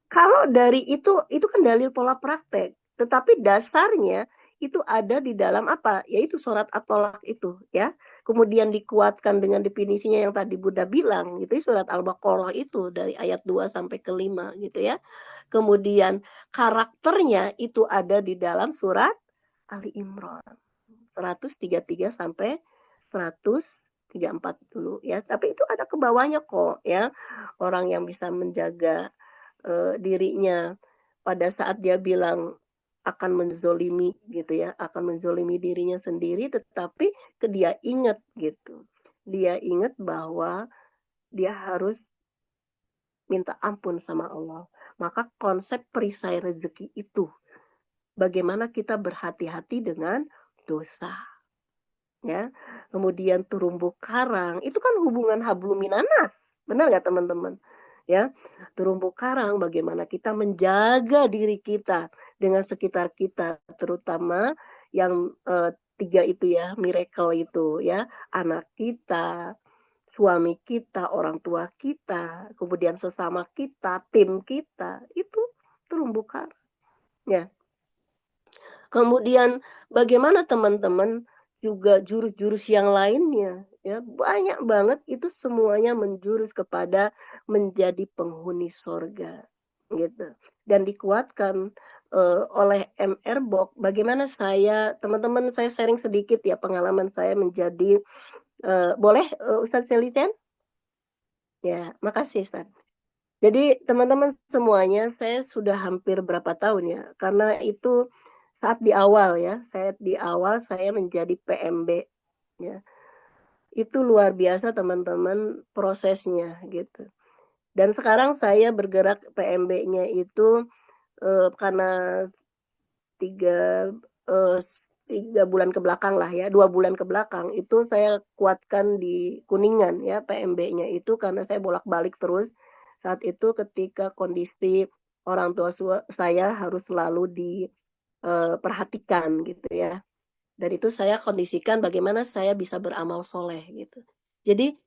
kalau dari itu kan dalil pola praktek, tetapi dasarnya itu ada di dalam apa? Yaitu surat At-Tolak itu, ya. Kemudian dikuatkan dengan definisinya yang tadi Buddha bilang, gitu surat Al-Baqarah itu dari ayat 2 sampai ke 5 gitu ya. Kemudian karakternya itu ada di dalam surat Ali Imran 133 sampai 134 dulu ya. Tapi itu ada ke bawahnya kok ya. Orang yang bisa menjaga dirinya pada saat dia bilang akan menzolimi gitu ya, akan menzolimi dirinya sendiri, tetapi dia ingat gitu. Dia ingat bahwa dia harus minta ampun sama Allah. Maka konsep perisai rezeki itu, bagaimana kita berhati-hati dengan dosa. Ya, kemudian terumbu karang, itu kan hubungan habluminanas, benar nggak teman-teman? Ya, terumbu karang, bagaimana kita menjaga diri kita dengan sekitar kita, terutama yang tiga itu ya, miracle itu ya, anak kita, suami kita, orang tua kita, kemudian sesama kita, tim kita, itu terumbu karang. Ya, kemudian bagaimana teman-teman juga jurus-jurus yang lainnya ya banyak banget itu semuanya menjurus kepada menjadi penghuni sorga gitu dan dikuatkan oleh MR Box. Bagaimana saya teman-teman saya sharing sedikit ya pengalaman saya menjadi boleh Ustadz Selisen? Ya, makasih Ustadz. Jadi teman-teman semuanya, saya sudah hampir berapa tahun ya, karena itu saat di awal ya, saya menjadi PMB ya. Itu luar biasa teman-teman prosesnya gitu. Dan sekarang saya bergerak PMB-nya itu karena tiga eh, 3 bulan ke belakang lah ya, 2 bulan ke belakang itu saya kuatkan di Kuningan ya PMB-nya itu karena saya bolak-balik terus saat itu ketika kondisi orang tua saya harus selalu diperhatikan gitu ya. Dan itu saya kondisikan bagaimana saya bisa beramal soleh gitu. Jadi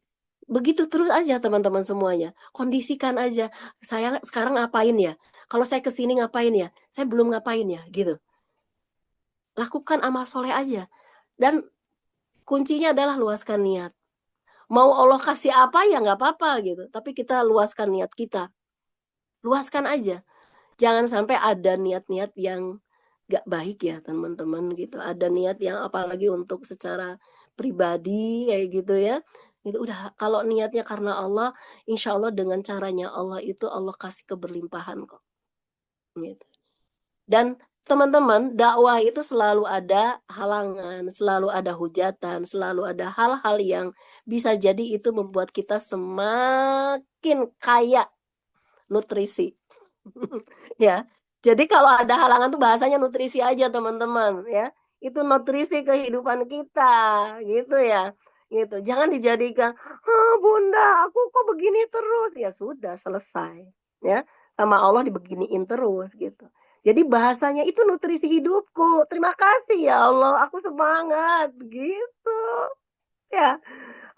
begitu terus aja teman-teman semuanya. Kondisikan aja. Saya sekarang ngapain ya? Kalau saya kesini ngapain ya? Saya belum ngapain ya? Gitu. Lakukan amal soleh aja. Dan Kuncinya adalah luaskan niat. Mau Allah kasih apa ya nggak apa-apa gitu. Tapi kita luaskan niat kita. Luaskan aja. Jangan sampai ada niat-niat yang nggak baik ya teman-teman gitu. Ada niat yang apalagi untuk secara pribadi kayak gitu ya. Itu udah kalau niatnya karena Allah, insya Allah dengan caranya Allah itu Allah kasih keberlimpahan kok. Gitu. Dan teman-teman, dakwah itu selalu ada halangan, selalu ada hujatan, selalu ada hal-hal yang bisa jadi itu membuat kita semakin kaya nutrisi. Ya. Jadi kalau ada halangan tuh bahasanya nutrisi aja teman-teman ya. Itu nutrisi kehidupan kita gitu ya. Gitu. Jangan dijadikan, "Ah, Bunda, aku kok begini terus." Ya sudah selesai. Ya. Sama Allah dibeginiin terus gitu. Jadi bahasanya itu nutrisi hidupku. Terima kasih ya Allah, aku semangat gitu. Ya.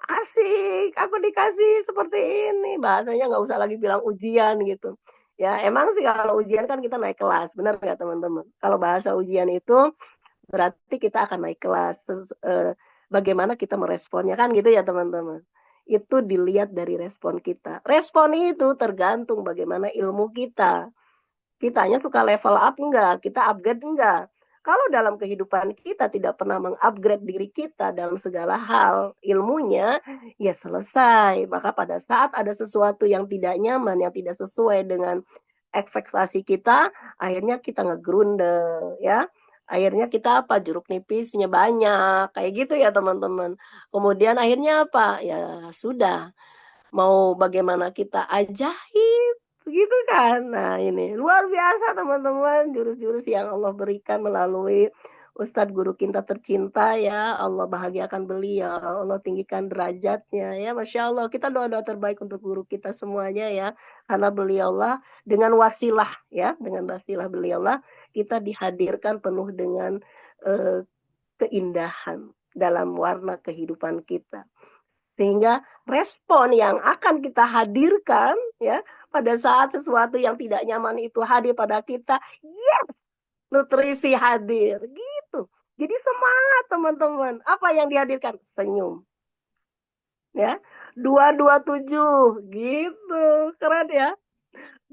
Asik, aku dikasih seperti ini. Bahasanya nggak usah lagi bilang ujian gitu. Ya, emang sih kalau ujian kan kita naik kelas, benar nggak teman-teman? Kalau bahasa ujian itu berarti kita akan naik kelas. Terus bagaimana kita meresponnya kan gitu ya teman-teman? Itu dilihat dari respon kita. Respon itu tergantung bagaimana ilmu kita. Kitanya suka level up enggak? Kita upgrade enggak? Kalau dalam kehidupan kita tidak pernah mengupgrade diri kita dalam segala hal ilmunya, ya selesai. Maka pada saat ada sesuatu yang tidak nyaman, yang tidak sesuai dengan ekspektasi kita, akhirnya kita ngegrundel, ya. Akhirnya kita apa? Jeruk nipisnya banyak, kayak gitu ya teman-teman. Kemudian akhirnya apa? Ya sudah, mau bagaimana kita ajaib begitu kan. Nah ini luar biasa teman-teman, jurus-jurus yang Allah berikan melalui Ustadz guru kita tercinta ya. Allah bahagiakan beliau, Allah tinggikan derajatnya ya. Masya Allah, kita doa-doa terbaik untuk guru kita semuanya ya. Karena beliaulah dengan wasilah ya, dengan wasilah beliaulah kita dihadirkan penuh dengan eh, keindahan dalam warna kehidupan kita. Sehingga respon yang akan kita hadirkan ya pada saat sesuatu yang tidak nyaman itu hadir pada kita, yes, nutrisi hadir gitu. Jadi semangat teman-teman. Apa yang dihadirkan? Senyum. Ya. 227 gitu. Keren ya.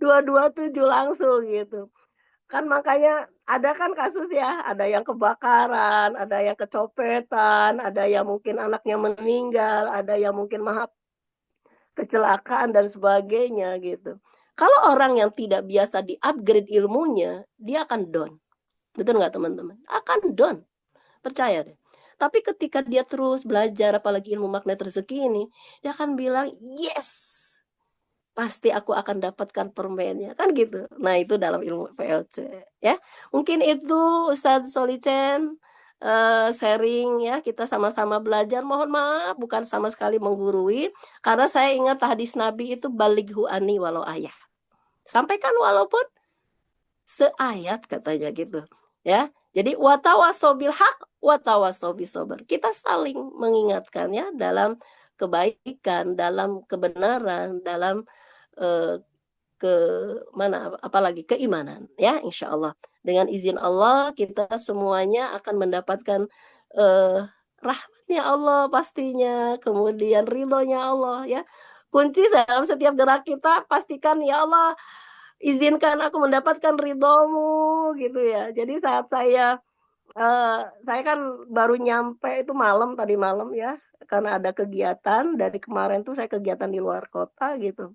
227 langsung gitu. Kan makanya ada kan kasus ya, ada yang kebakaran, ada yang kecopetan, ada yang mungkin anaknya meninggal, ada yang mungkin maaf kecelakaan dan sebagainya gitu. Kalau orang yang tidak biasa di-upgrade ilmunya, dia akan down. Betul nggak teman-teman? Akan down. Percaya deh. Tapi ketika dia terus belajar, apalagi ilmu magnet rezeki ini, dia akan bilang, yes, pasti aku akan dapatkan permennya. Kan gitu. Nah itu dalam ilmu PLC. Ya. Mungkin itu Ustadz Solicen sharing ya, kita sama-sama belajar. Mohon maaf bukan sama sekali menggurui, karena saya ingat hadis Nabi itu balighu ani walau ayah. Sampaikan walaupun seayat katanya gitu. Ya. Jadi watawasobil hak, watawasobil sober. Kita saling mengingatkan ya dalam kebaikan, dalam kebenaran, dalam ke mana apalagi keimanan ya insya Allah dengan izin Allah kita semuanya akan mendapatkan eh, rahmatnya Allah pastinya kemudian ridhonya Allah ya kunci dalam setiap gerak kita pastikan ya Allah izinkan aku mendapatkan ridhomu gitu ya jadi saat saya kan baru nyampe itu malam tadi malam ya karena ada kegiatan dari kemarin tuh saya kegiatan di luar kota gitu.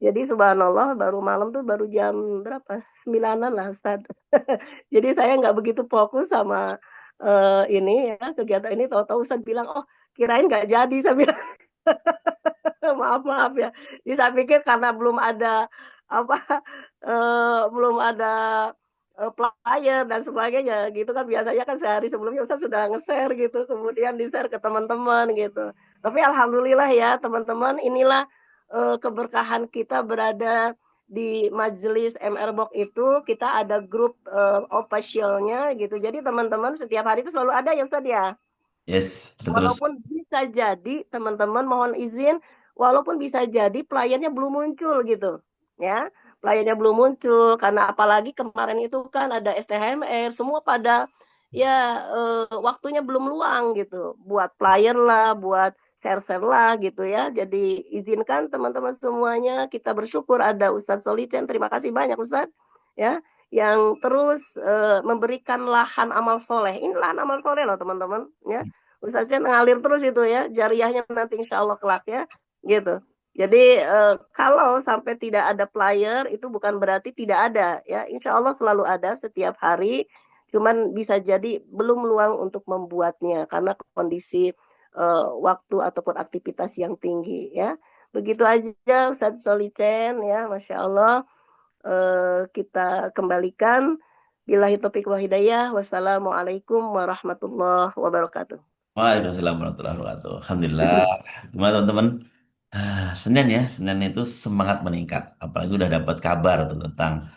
Jadi subhanallah baru malam tuh baru jam berapa? 9-an lah Ustaz. Jadi saya nggak begitu fokus sama ini ya kegiatan ini tahu-tahu Ustaz bilang, "Oh, kirain nggak jadi." Saya bilang, "Maaf maaf ya." Jadi saya pikir karena belum ada apa belum ada flyer dan sebagainya gitu kan biasanya kan sehari sebelumnya Ustaz sudah nge-share gitu, kemudian di-share ke teman-teman gitu. Tapi alhamdulillah ya teman-teman inilah keberkahan kita berada di majelis MR Box itu kita ada grup officialnya gitu. Jadi teman-teman setiap hari itu selalu ada ya Ustaz ya. Yes, itu terus. Walaupun bisa jadi teman-teman mohon izin, walaupun bisa jadi pelayannya belum muncul gitu, ya. Pelayannya belum muncul karena apalagi kemarin itu kan ada STHMR, semua pada ya waktunya belum luang gitu buat flyer lah, buat share-share lah gitu ya. Jadi izinkan teman-teman semuanya, kita bersyukur ada Ustadz Soliten. Terima kasih banyak Ustadz ya, yang terus memberikan lahan amal soleh. Ini lahan amal soleh loh teman-teman ya. Ustadznya ngalir terus itu ya, jariahnya nanti insya Allah kelak ya gitu. Jadi kalau sampai tidak ada flyer itu bukan berarti tidak ada ya. Insya Allah selalu ada setiap hari. Cuman bisa jadi belum luang untuk membuatnya karena kondisi waktu ataupun aktivitas yang tinggi ya. Begitu aja Ustadz Soliten ya, Masya Allah. Kita kembalikan. Billahi taufiq wa hidayah. Wassalamualaikum warahmatullahi wabarakatuh. Waalaikumsalam warahmatullahi wabarakatuh. Alhamdulillah. Gimana teman-teman? Senin ya, Senin itu semangat meningkat. Apalagi udah dapat kabar tuh tentang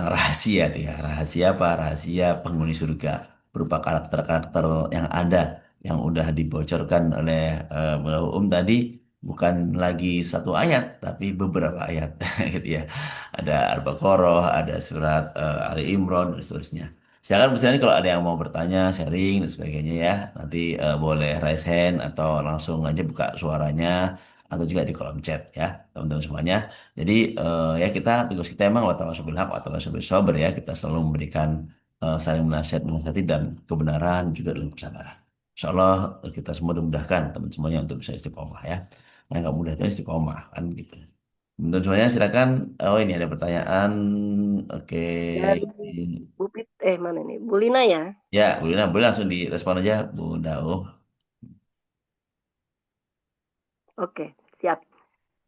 rahasia tuh ya. Rahasia apa? Rahasia penghuni surga berupa karakter-karakter yang ada yang udah dibocorkan oleh Beliau tadi, bukan lagi satu ayat tapi beberapa ayat gitu ya. Ada Al-Baqarah, ada surat Ali Imran dan seterusnya. Silakan misalnya kalau ada yang mau bertanya, sharing dan sebagainya ya, nanti boleh raise hand atau langsung aja buka suaranya atau juga di kolom chat ya, teman-teman semuanya. Jadi ya kita tugas kita emang watawasau bil haq watawasau bis sabr ya, kita selalu memberikan saling menasihat, menasihati dan kebenaran juga dalam kesabaran. Insya Allah kita semua dimudahkan teman semuanya untuk bisa istiqomah ya. Yang nggak mudah itu istiqomah kan gitu. Teman-teman semuanya silakan. Oh ini ada pertanyaan. Oke. Dari mana nih? Bu Lina ya? Ya, Bu Lina, boleh langsung direspon aja, Bu Dao. Oke, siap.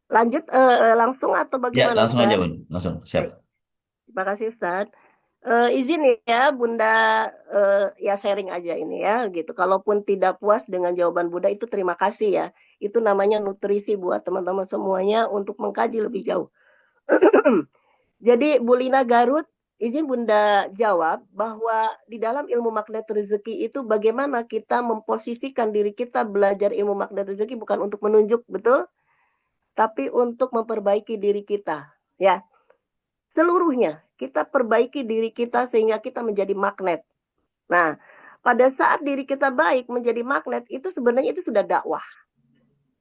Lanjut langsung atau Ya, bagaimana langsung aja, Ustadz? Bun. Langsung, siap. Baik. Terima kasih Ustadz. Izin ya Bunda ya sharing aja ini ya gitu. Kalaupun tidak puas dengan jawaban Bunda itu terima kasih ya. Itu namanya nutrisi buat teman-teman semuanya untuk mengkaji lebih jauh. Jadi Bu Lina Garut, izin Bunda jawab bahwa di dalam ilmu magnet rezeki itu bagaimana kita memposisikan diri kita belajar ilmu magnet rezeki bukan untuk menunjuk, betul? Tapi untuk memperbaiki diri kita. Ya, seluruhnya kita perbaiki diri kita sehingga kita menjadi magnet. Nah, pada saat diri kita baik menjadi magnet itu sebenarnya itu sudah dakwah,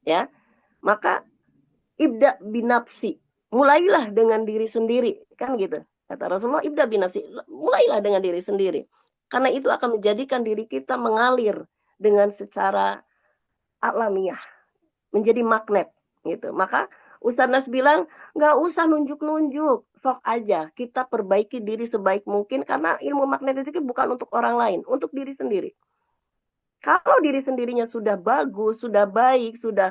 ya. Maka ibda binafsi, mulailah dengan diri sendiri, kan gitu. Kata Rasulullah, ibda binafsi, mulailah dengan diri sendiri. Karena itu akan menjadikan diri kita mengalir dengan secara alamiah, menjadi magnet gitu. Maka Ustaz Nas bilang nggak usah nunjuk-nunjuk, sok aja kita perbaiki diri sebaik mungkin karena ilmu magnet itu bukan untuk orang lain, untuk diri sendiri. Kalau diri sendirinya sudah bagus, sudah baik, sudah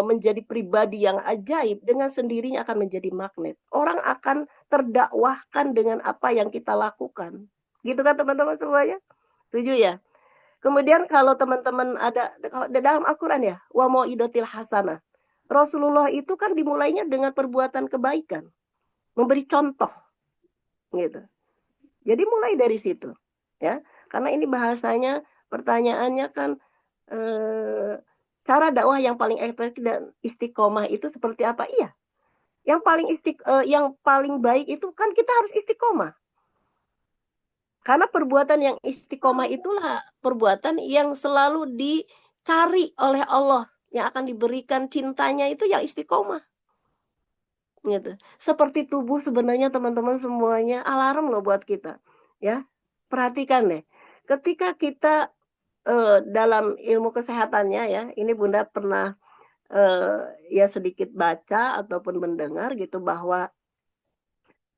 menjadi pribadi yang ajaib, dengan sendirinya akan menjadi magnet. Orang akan terdakwahkan dengan apa yang kita lakukan. Gitu kan teman-teman semuanya? Setuju ya? Kemudian kalau teman-teman ada dalam Al-Quran ya, wa mau'idotil hasanah. Rasulullah itu kan dimulainya dengan perbuatan kebaikan, memberi contoh gitu. Jadi mulai dari situ ya. Karena ini bahasanya pertanyaannya kan eh, cara dakwah yang paling efektif dan istiqomah itu seperti apa? Iya, yang paling baik itu kan kita harus istiqomah. Karena perbuatan yang istiqomah itulah perbuatan yang selalu dicari oleh Allah, yang akan diberikan cintanya itu yang istiqomah. Gitu. Seperti tubuh sebenarnya teman-teman semuanya alarm loh buat kita. Ya, perhatikan deh. Ketika kita dalam ilmu kesehatannya ya, ini Bunda pernah ya sedikit baca ataupun mendengar gitu bahwa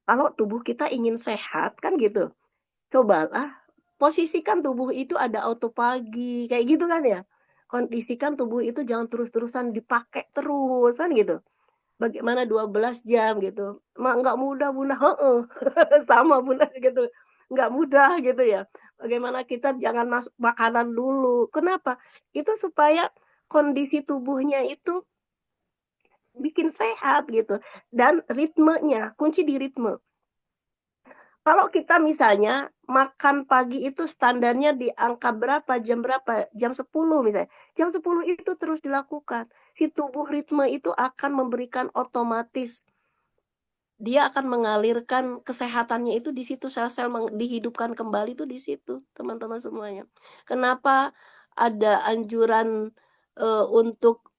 kalau tubuh kita ingin sehat kan gitu, cobalah posisikan tubuh itu ada autopagi kayak gitu kan ya. Kondisikan tubuh itu jangan terus-terusan dipakai terus kan gitu. Bagaimana 12 jam gitu. Nggak mudah Bunda. Heeh. Sama Bunda gitu. Nggak mudah gitu ya. Bagaimana kita jangan masuk makanan dulu. Kenapa? Itu supaya kondisi tubuhnya itu bikin sehat gitu. Dan ritmenya, kunci di ritme. Kalau kita misalnya makan pagi itu standarnya di angka berapa, jam berapa, jam 10 misalnya. Jam 10 itu terus dilakukan. Si tubuh ritme itu akan memberikan otomatis dia akan mengalirkan kesehatannya itu di situ, sel-sel dihidupkan kembali itu di situ, teman-teman semuanya. Kenapa ada anjuran untuk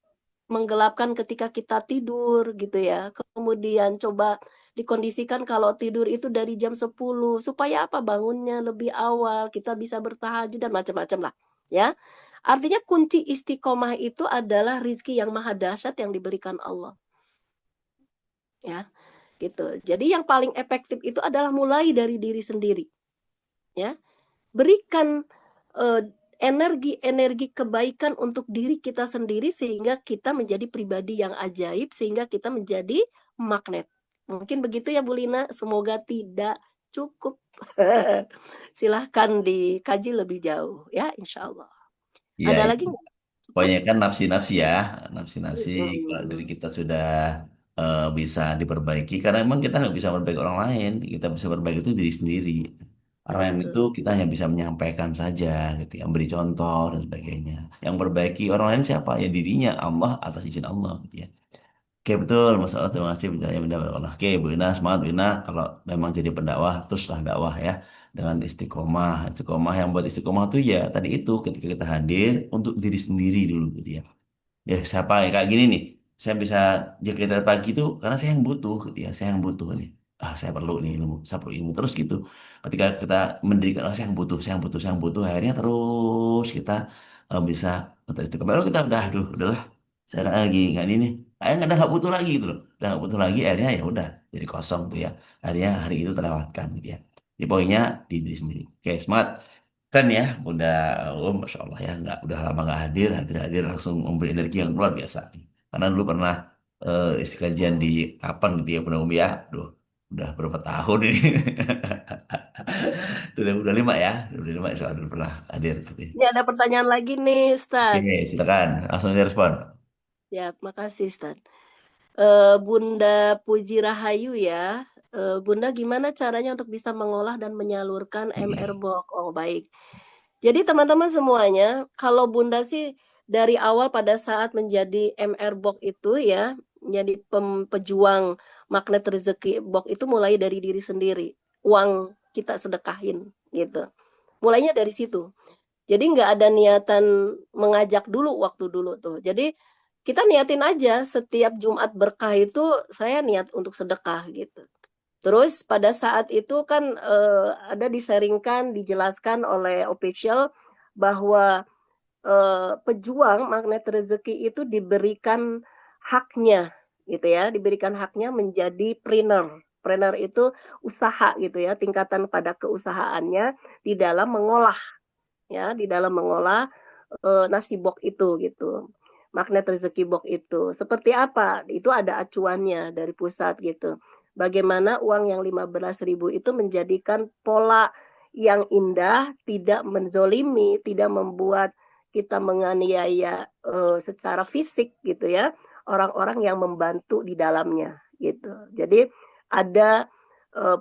menggelapkan ketika kita tidur gitu ya. Kemudian coba dikondisikan kalau tidur itu dari jam 10 supaya apa? Bangunnya lebih awal, kita bisa bertahajud dan macam-macam lah, ya. Artinya kunci istiqomah itu adalah rizki yang maha dahsyat yang diberikan Allah, ya, gitu. Jadi yang paling efektif itu adalah mulai dari diri sendiri, ya. Berikan eh, energi-energi kebaikan untuk diri kita sendiri sehingga kita menjadi pribadi yang ajaib, sehingga kita menjadi magnet. Mungkin begitu ya Bu Lina, semoga tidak cukup. Silahkan dikaji lebih jauh ya, insya Allah. Iya, Ada iya. lagi nggak? Cukup? Pokoknya kan nafsi-nafsi ya, nafsi-nafsi kalau diri Mm-mm. kita sudah bisa diperbaiki, karena emang kita nggak bisa memperbaiki orang lain, kita bisa memperbaiki itu diri sendiri. Orang lain itu Betul. kita hanya bisa menyampaikan saja, gitu, yang beri contoh dan sebagainya. Yang memperbaiki orang lain siapa? Ya dirinya, Allah atas izin Allah, gitu ya. Oke betul, Mas Allah, terima kasih bicaranya benda Allah. Oke, Bu Ina, semangat Bu Ina. Kalau memang jadi pendakwah, teruslah dakwah ya. Dengan istiqomah. Istiqomah yang buat istiqomah tuh ya tadi itu, ketika kita hadir untuk diri sendiri dulu gitu ya. Ya siapa ya kayak gini nih, saya bisa jaga dari pagi itu karena saya yang butuh gitu ya, saya yang butuh nih. Saya perlu nih ilmu, saya perlu ilmu terus gitu. Ketika kita mendirikan, saya yang butuh, saya yang butuh, saya yang butuh, akhirnya terus kita bisa untuk istiqomah. Lalu kita udah, aduh, udahlah, saya lagi nggak ini nih, akhirnya nggak butuh lagi gitu loh, udah nggak butuh lagi, akhirnya ya udah jadi kosong tuh ya. Akhirnya hari itu terlewatkan gitu ya. Di poinnya di diri sendiri. Oke, semangat. Kan ya, udah, oh, Masya Allah ya, nggak, udah lama nggak hadir, hadir-hadir langsung memberi energi yang luar biasa. Karena dulu pernah isi kajian di kapan gitu ya, Bunda Umi ya, aduh, udah berapa tahun ini, udah lima ya, udah lima, insya Allah dulu pernah hadir gitu ya. Ini ada pertanyaan lagi nih, Ustaz. Oke, silakan, langsung aja respon. Ya, makasih, Ustaz. Bunda Puji Rahayu ya. Bunda gimana caranya untuk bisa mengolah dan menyalurkan MR Box? Oh, baik. Jadi teman-teman semuanya, kalau Bunda sih dari awal pada saat menjadi MR Box itu ya, menjadi pejuang magnet rezeki box itu mulai dari diri sendiri. Uang kita sedekahin gitu. Mulainya dari situ. Jadi nggak ada niatan mengajak dulu waktu dulu tuh. Jadi kita niatin aja setiap Jumat berkah itu saya niat untuk sedekah gitu. Terus pada saat itu kan ada disaringkan, dijelaskan oleh official bahwa pejuang magnet rezeki itu diberikan haknya gitu ya, diberikan haknya menjadi trainer. Trainer itu usaha gitu ya, tingkatan pada keusahaannya di dalam mengolah ya, di dalam mengolah nasi box itu gitu. Magnet rezeki box itu. Seperti apa? Itu ada acuannya dari pusat gitu. Bagaimana uang yang 15.000 itu menjadikan pola yang indah, tidak menzolimi, tidak membuat kita menganiaya secara fisik gitu ya, orang-orang yang membantu di dalamnya gitu. Jadi ada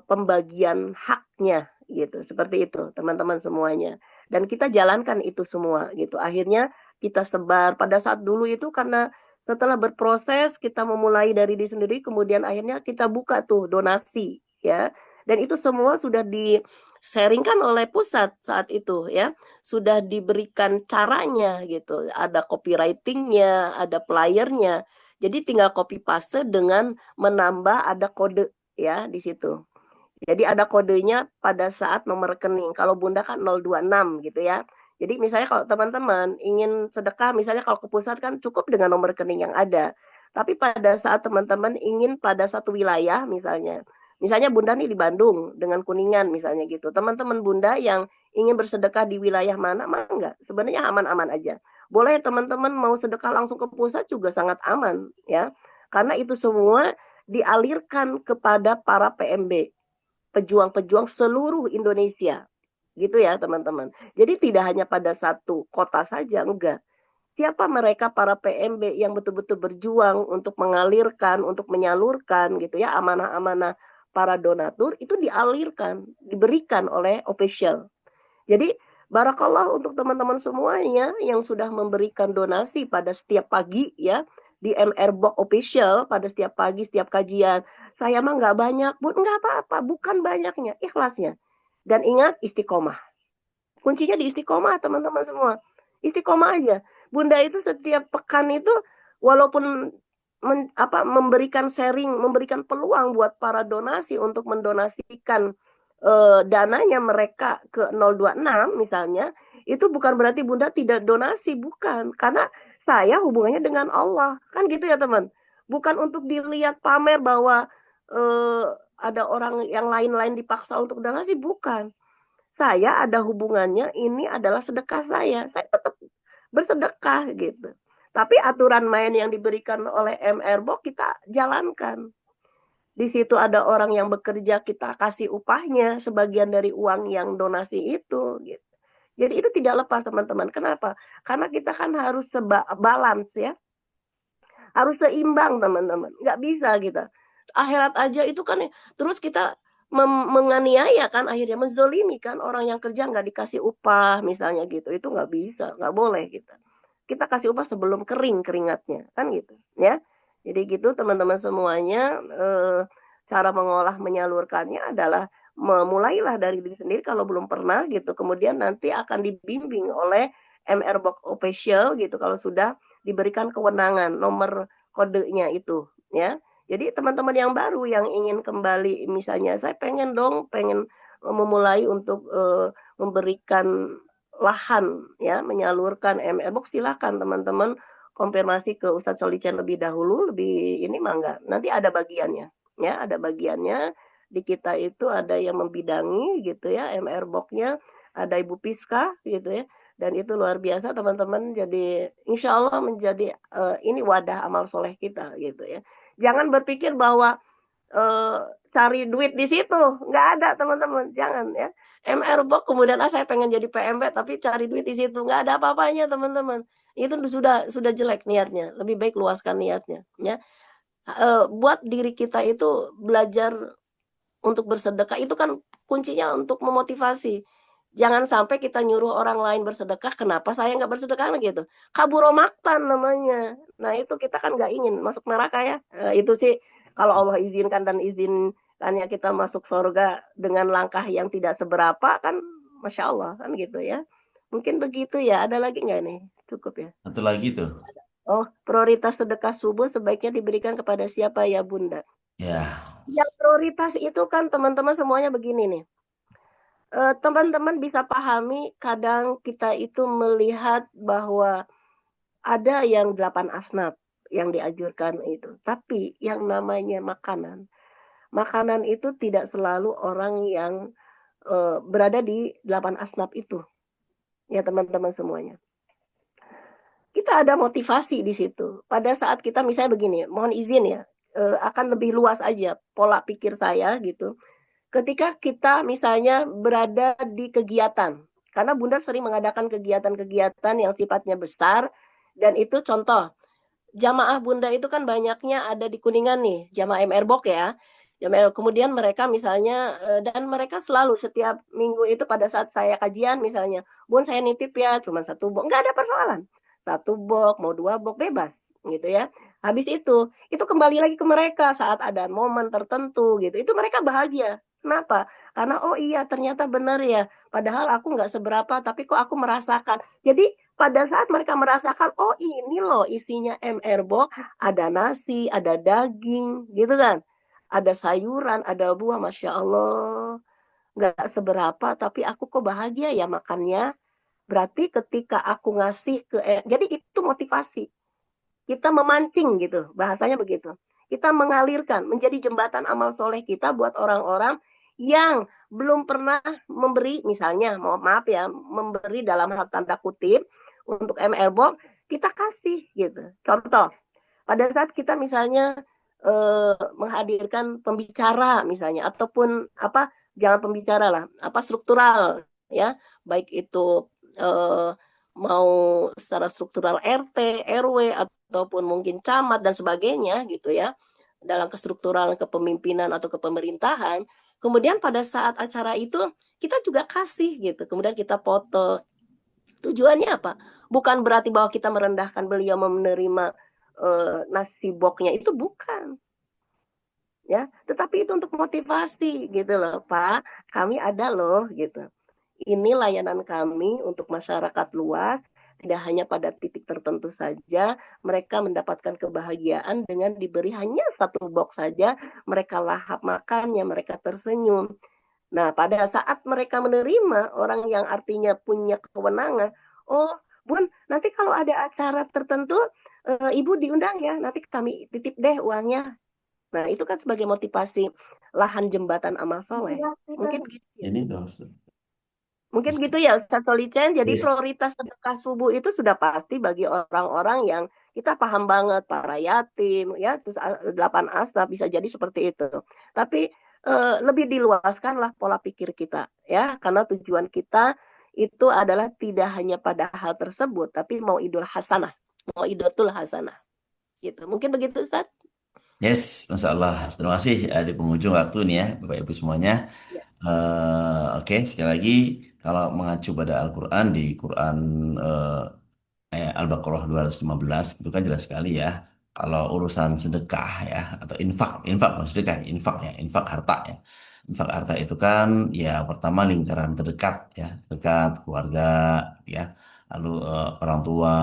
pembagian haknya gitu. Seperti itu, teman-teman semuanya. Dan kita jalankan itu semua gitu. Akhirnya kita sebar. Pada saat dulu itu karena setelah berproses kita memulai dari diri sendiri, kemudian akhirnya kita buka tuh donasi ya. Dan itu semua sudah di-sharingkan oleh pusat saat itu ya. Sudah diberikan caranya gitu. Ada copywritingnya, ada playernya. Jadi tinggal copy paste dengan menambah ada kode ya di situ. Jadi ada kodenya pada saat nomor rekening. Kalau Bunda kan 026 gitu ya. Jadi misalnya kalau teman-teman ingin sedekah, misalnya kalau ke pusat kan cukup dengan nomor rekening yang ada. Tapi pada saat teman-teman ingin pada satu wilayah misalnya Bunda nih di Bandung dengan Kuningan misalnya gitu. Teman-teman Bunda yang ingin bersedekah di wilayah mana, mah enggak. Sebenarnya aman-aman aja. Boleh teman-teman mau sedekah langsung ke pusat juga sangat aman ya. Karena itu semua dialirkan kepada para PMB, pejuang-pejuang seluruh Indonesia. Gitu ya teman-teman. Jadi tidak hanya pada satu kota saja, enggak. Siapa mereka para PMB yang betul-betul berjuang untuk mengalirkan, untuk menyalurkan gitu ya amanah-amanah para donatur itu dialirkan, diberikan oleh official. Jadi barakallah untuk teman-teman semuanya yang sudah memberikan donasi pada setiap pagi ya. di MR Box Official pada setiap pagi, setiap kajian. Saya mah nggak banyak, Bun. Nggak apa-apa, bukan banyaknya, ikhlasnya. Dan ingat, istiqomah. Kuncinya di istiqomah, teman-teman semua. Istiqomah aja. Bunda itu setiap pekan itu, walaupun memberikan sharing, memberikan peluang buat para donasi untuk mendonasikan dananya mereka ke 026 misalnya, itu bukan berarti Bunda tidak donasi, bukan. Karena saya hubungannya dengan Allah. Kan gitu ya teman. Bukan untuk dilihat pamer bahwa eh, ada orang yang lain-lain dipaksa untuk donasi, bukan. Saya ada hubungannya, ini adalah sedekah saya. Saya tetap bersedekah gitu. Tapi aturan main yang diberikan oleh MR Box kita jalankan. Di situ ada orang yang bekerja, kita kasih upahnya sebagian dari uang yang donasi itu gitu. Jadi itu tidak lepas teman-teman. Kenapa? Karena kita kan harus balance ya. Harus seimbang teman-teman. Nggak bisa kita. Akhirat aja itu kan terus kita menganiaya kan, akhirnya menzolimi kan orang yang kerja nggak dikasih upah misalnya gitu. Itu nggak bisa, nggak boleh kita kasih upah sebelum kering keringatnya kan gitu ya. Jadi gitu teman-teman semuanya, cara mengolah menyalurkannya adalah memulailah dari diri sendiri kalau belum pernah gitu, kemudian nanti akan dibimbing oleh MR Box Official gitu kalau sudah diberikan kewenangan nomor kodenya itu ya. Jadi teman-teman yang baru yang ingin kembali, misalnya saya pengen memulai untuk memberikan lahan ya, menyalurkan MR Box, silakan teman-teman konfirmasi ke Ustadz Solican lebih dahulu, lebih ini mah enggak. Nanti ada bagiannya ya, ada bagiannya di kita itu ada yang membidangi gitu ya, MR Box-nya ada Ibu Piska gitu ya. Dan itu luar biasa teman-teman, jadi insya Allah menjadi ini wadah amal soleh kita gitu ya. Jangan berpikir bahwa cari duit di situ, nggak ada teman-teman, jangan ya. MR Box kemudian saya pengen jadi PMP tapi cari duit di situ, nggak ada apa-apanya teman-teman. Itu sudah jelek niatnya, lebih baik luaskan niatnya ya. Buat diri kita itu belajar untuk bersedekah itu kan kuncinya untuk memotivasi. Jangan sampai kita nyuruh orang lain bersedekah, kenapa saya nggak bersedekah gitu. Kaburomaktan namanya. Nah itu kita kan nggak ingin masuk neraka ya. Itu sih kalau Allah izinkan dan izinkannya kita masuk surga dengan langkah yang tidak seberapa kan, Masya Allah kan gitu ya. Mungkin begitu ya. Ada lagi nggak nih? Cukup ya. Satu lagi tuh. Oh, prioritas sedekah subuh sebaiknya diberikan kepada siapa ya Bunda? Ya, Yang prioritas itu kan teman-teman semuanya begini nih. Teman-teman bisa pahami kadang kita itu melihat bahwa ada yang 8 asnaf yang dianjurkan itu. Tapi yang namanya makanan itu tidak selalu orang yang berada di 8 asnaf itu. Ya teman-teman semuanya. Kita ada motivasi di situ. Pada saat kita misalnya begini, mohon izin ya, akan lebih luas aja pola pikir saya gitu. Ketika kita misalnya berada di kegiatan, karena Bunda sering mengadakan kegiatan-kegiatan yang sifatnya besar, dan itu contoh, jamaah Bunda itu kan banyaknya ada di Kuningan nih, jamaah MR Box ya. Kemudian mereka misalnya, dan mereka selalu setiap minggu itu pada saat saya kajian misalnya, Bun saya nitip ya, cuma 1 box, nggak ada persoalan. 1 box, mau 2 box, bebas gitu ya. Habis itu kembali lagi ke mereka saat ada momen tertentu gitu. Itu mereka bahagia. Kenapa? Karena oh iya ternyata benar ya. Padahal aku nggak seberapa, tapi kok aku merasakan. Jadi pada saat mereka merasakan, oh ini loh isinya MR Box, ada nasi, ada daging, gitu kan. Ada sayuran, ada buah, Masya Allah. Nggak seberapa, tapi aku kok bahagia ya makannya. Berarti ketika aku ngasih jadi itu motivasi. Kita memancing gitu, bahasanya begitu. Kita mengalirkan, menjadi jembatan amal soleh kita buat orang-orang yang belum pernah memberi, misalnya, maaf ya, memberi dalam hal tanda kutip untuk ML Box, kita kasih gitu. Contoh, pada saat kita misalnya menghadirkan pembicara misalnya, ataupun apa, jangan pembicara lah, apa struktural ya, baik itu eh, mau secara struktural RT, RW ataupun mungkin camat dan sebagainya gitu ya, dalam kestruktural kepemimpinan atau kepemerintahan. Kemudian pada saat acara itu kita juga kasih gitu, kemudian kita foto. Tujuannya apa? Bukan berarti bahwa kita merendahkan beliau menerima nasi boknya itu bukan, ya, tetapi itu untuk motivasi gitu loh, Pak, kami ada loh gitu. Ini layanan kami untuk masyarakat luas, tidak hanya pada titik tertentu saja, mereka mendapatkan kebahagiaan dengan diberi hanya satu box saja, mereka lahap makannya, mereka tersenyum. Nah, pada saat mereka menerima orang yang artinya punya kewenangan, oh, Bun, nanti kalau ada acara tertentu, Ibu diundang ya, nanti kami titip deh uangnya. Nah, itu kan sebagai motivasi lahan jembatan amal soleh. Mungkin gitu ya. Ini dong. Mungkin gitu ya Ustaz Solicen. Jadi Yes. prioritas sedekah subuh itu sudah pasti bagi orang-orang yang kita paham banget para yatim ya terus 8 asnaf bisa jadi seperti itu. Tapi lebih diluaskanlah pola pikir kita ya karena tujuan kita itu adalah tidak hanya pada hal tersebut tapi mau idul hasanah, mau idotul hasanah gitu. Mungkin begitu Ustaz? Yes, Masya Allah. Terima kasih di penghujung waktu nih ya, Bapak Ibu semuanya. Ya. Oke, sekali lagi, kalau mengacu pada Al-Quran, di Quran Al-Baqarah 215 itu kan jelas sekali ya. Kalau urusan sedekah ya, atau infak, infak bukan sedekah, infak harta ya. Infak harta itu kan ya pertama lingkaran terdekat ya, dekat keluarga ya, lalu orang tua,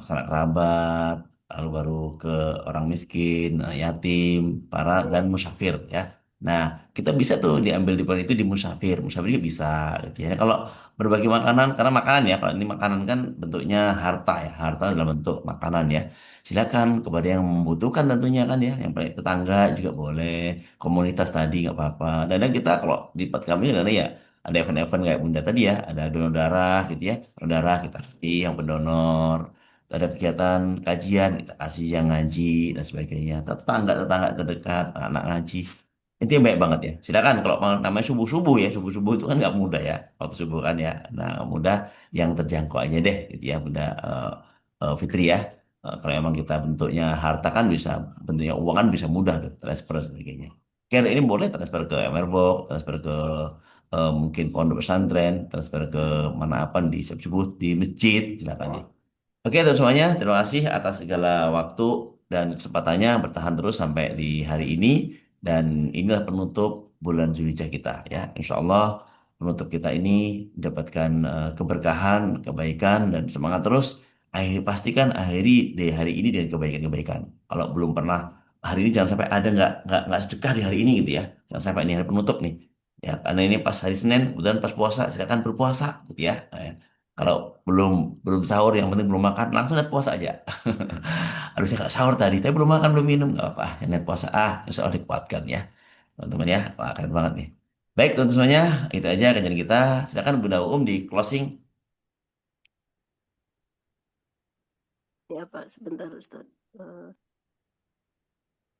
sanak kerabat, lalu baru ke orang miskin, yatim, para dan musafir ya. Nah, kita bisa tuh diambil di poin itu di musafir, musafir juga bisa gitu ya. Kalau berbagi makanan, karena makanan ya, kalau ini makanan kan bentuknya harta ya, harta dalam bentuk makanan ya. Silakan kepada yang membutuhkan tentunya kan ya, yang baik tetangga juga boleh, komunitas tadi nggak apa-apa. Dan kita kalau di tempat kami ada ya, ada event-event kayak Bunda tadi ya, ada donor darah gitu ya, donor darah kita kasih yang pendonor. Ada kegiatan kajian, kita kasih yang ngaji dan sebagainya. Tetangga-tetangga terdekat, anak ngaji. Itu yang baik banget ya. Silakan kalau namanya subuh-subuh ya, subuh-subuh itu kan nggak mudah ya, waktu subuh kan ya. Nah, nggak mudah yang terjangkau aja deh, gitu ya, Bunda Fitri ya. Kalau emang kita bentuknya harta kan bisa, bentuknya uang kan bisa mudah tuh, transfer dan sebagainya. Care ini boleh transfer ke MRBox, transfer ke mungkin pondok pesantren, transfer ke mana apa di subuh di masjid, silakan ya. Oke, teman semuanya, terima kasih atas segala waktu dan kesempatannya bertahan terus sampai di hari ini. Dan inilah penutup bulan Zulhijjah kita ya. Insya Allah penutup kita ini mendapatkan keberkahan, kebaikan, dan semangat terus. Pastikan akhiri di hari ini dengan kebaikan-kebaikan. Kalau belum pernah hari ini jangan sampai ada nggak sedekah di hari ini gitu ya. Jangan sampai ini hari penutup nih. Ya, karena ini pas hari Senin, kemudian pas puasa, silakan berpuasa gitu ya. Kalau belum belum sahur, yang penting belum makan, langsung lihat puasa aja. Harusnya nggak sahur tadi, tapi belum makan, belum minum, nggak apa. Yang lihat puasa, insya Allah dikuatkan ya. Teman-teman ya, wah keren banget nih. Baik, teman semuanya, itu aja kajian kita. Silakan Bunda di closing. Ya Pak, sebentar Ustaz.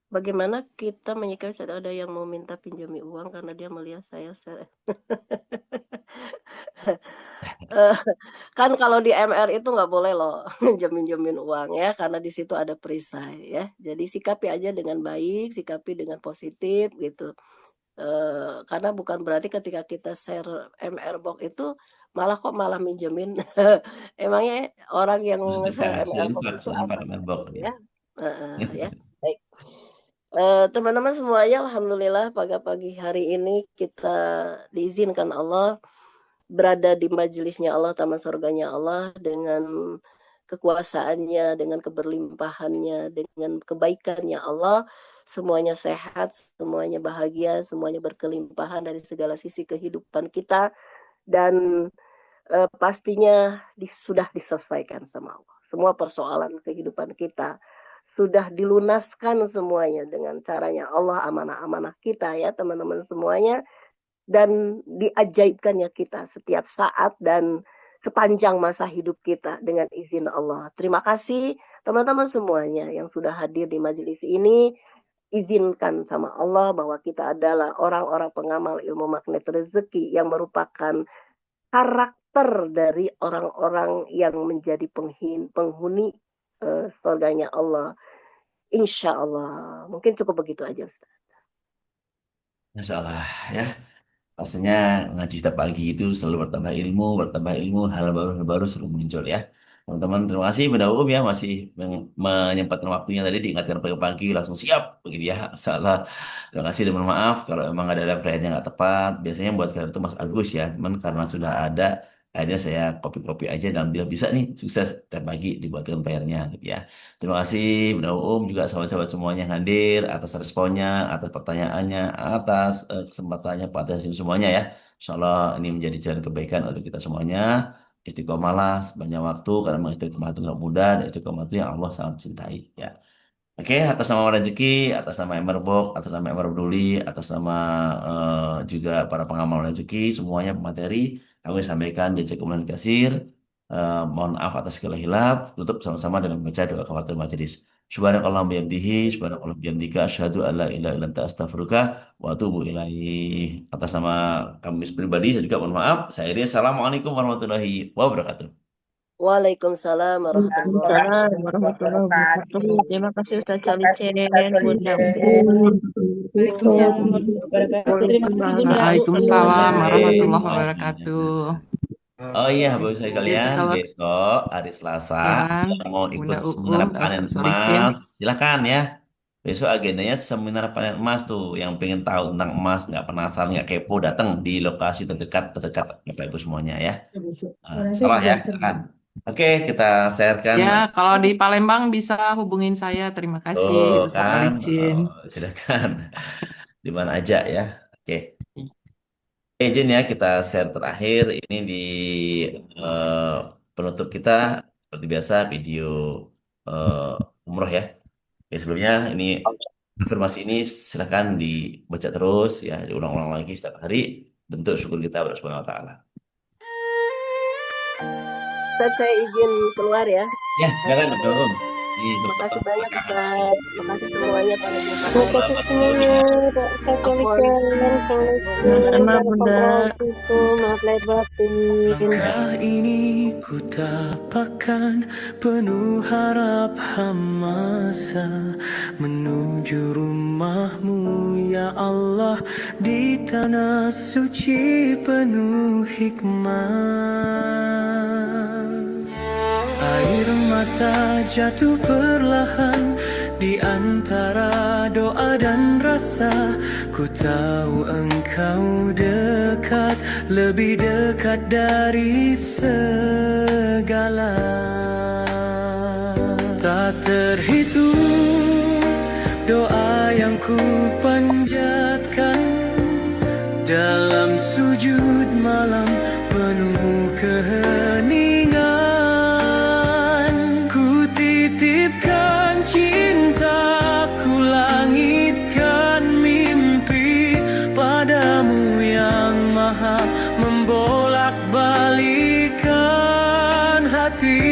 Bagaimana kita menyikapi saat ada yang mau minta pinjami uang karena dia melihat saya. Eh, kan kalau di MR itu nggak boleh loh jamin-jamin uang ya karena di situ ada perisai ya. Jadi sikapi aja dengan baik, sikapi dengan positif gitu. Karena bukan berarti ketika kita share MR box itu malah minjemin. Emangnya orang yang share Sedekah, MR box infak, itu apa infak, gitu merbok ya. ya? Ya. Baik. Teman-teman semuanya, Alhamdulillah pagi-pagi hari ini kita diizinkan Allah berada di majelisnya Allah, taman surganya Allah dengan kekuasaannya, dengan keberlimpahannya, dengan kebaikannya Allah, semuanya sehat, semuanya bahagia, semuanya berkelimpahan dari segala sisi kehidupan kita dan pastinya sudah diselesaikan sama Allah. Semua persoalan kehidupan kita sudah dilunaskan semuanya dengan caranya Allah amanah-amanah kita ya teman-teman semuanya dan diajaibkannya kita setiap saat dan sepanjang masa hidup kita dengan izin Allah. Terima kasih teman-teman semuanya yang sudah hadir di majelis ini. Izinkan sama Allah bahwa kita adalah orang-orang pengamal ilmu magnet rezeki yang merupakan karakter dari orang-orang yang menjadi penghuni surganya Allah. Insya Allah. Mungkin cukup begitu aja, Ustaz. Masya Allah ya. Rasanya ngaji setiap pagi itu selalu bertambah ilmu, hal baru selalu muncul ya. Teman-teman, terima kasih Bunda Uum ya masih menyempatkan waktunya tadi diingatkan pagi-pagi langsung siap begitu ya. Salah. Terima kasih dan mohon maaf kalau emang ada referensinya nggak tepat. Biasanya yang buat kalian itu Mas Agus ya. Cuman karena sudah ada, akhirnya saya copy-copy aja dan dia bisa nih sukses tiap pagi dibuatkan PR-nya gitu ya. Terima kasih Bunda Uum juga sahabat-sahabat semuanya yang hadir atas responnya, atas pertanyaannya, atas kesempatannya, atas semuanya ya. Insya Allah ini menjadi jalan kebaikan untuk kita semuanya. Istiqomalah sebanyak waktu karena memang istiqomah itu nggak mudah dan istiqomah itu yang Allah sangat cintai ya. Oke, atas nama rezeki, atas nama Emerbok, atas nama Emer Peduli, atas nama juga para pengamal rezeki, semuanya pemateri, kami sampaikan jazakumullah kasir. Mohon maaf atas segala hilaf. Tutup sama-sama dengan membaca doa kafaratul majelis. Subhanakallah bihamdihi, subhanakallah bihamdika, asyhadu an la ilaha illa anta astaghfiruka wa atubu ilaih. Atas nama kami pribadi, saya juga mohon maaf. Saya Irin, Assalamualaikum warahmatullahi wabarakatuh. Waalaikumsalam warahmatullahi Waalaikumsalam warahmatullahi wabarakatuh. Terima kasih Ustaz Calicen, Bunda Uum. Waalaikumsalam warahmatullahi wabarakatuh. Terima kasih Bunda Waalaikumsalam warahmatullahi Baik. wabarakatuh. Oh iya, bapak sekali kalian, Kalau besok hari Selasa yang mau ikut Bunda seminar Uum, panen Solicin. emas, silakan ya. Besok agendanya seminar panen emas tuh, yang pengen tahu tentang emas, nggak penasaran, nggak kepo, datang di lokasi terdekat Bapak Ibu semuanya ya. Salah ya, silakan. Oke, kita sharekan. Ya, kalau di Palembang bisa hubungin saya. Terima kasih, Oh Ustaz kan, Alicin. silakan. Di mana aja ya. Oke. Izin ya kita share terakhir ini di eh, penutup kita seperti biasa video umroh ya. Oke, sebelumnya ini informasi ini silahkan dibaca terus ya, diulang-ulang lagi setiap hari bentuk syukur kita kepada Subhanahu wa taala. Ustaz, saya izin keluar ya. Ya, silakan Om. Terima kasih banyak Ustaz. Terima kasih semuanya pada jumpa Terima lagi. kasih semuanya, Ustaz Calicen. Sama Bunda. Maaf lahir batin. Langkah ini ku tapakkan penuh harap hamasa menuju rumahmu ya Allah di tanah suci penuh hikmah. Air mata jatuh perlahan di antara doa dan rasa. Ku tahu engkau dekat, lebih dekat dari segala. Tak terhitung doa yang ku panjatkan dalam sujud malam penuh keheningan. Ku titipkan cintaku, langitkan mimpi padamu yang maha membolak-balikan hati.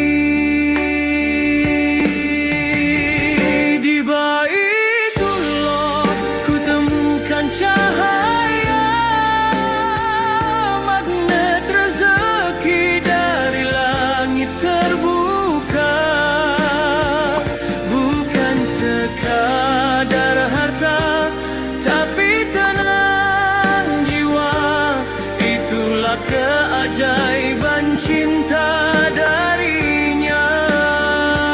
Di Baitullah ku temukan cahaya, magnet rezeki dari langit terbuka. Bukan sekadar harta, tapi tenang jiwa. Itulah keajaiban cinta darinya.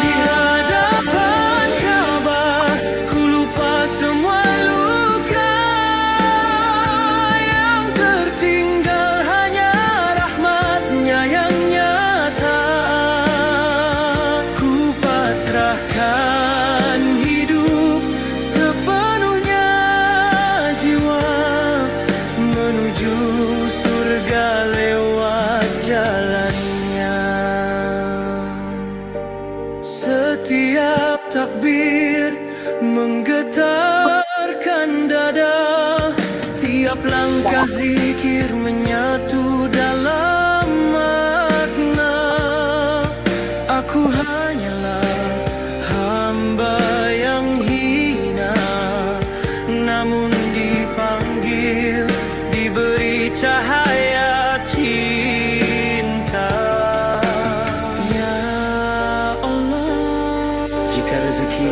Di hadapan Ka'bah ku lupa semua luka, yang tertinggal hanya rahmatnya yang nyata. Ku pasrahkan hidup sepenuhnya jiwa menuju surga lewat jalannya. Setiap takbir menggetarkan dada, tiap langkah zikir menyatu dalam makna. Aku hanyalah hamba yang hina, namun dipanggil, diberi cahaya cinta. Ya Allah, jika rezeki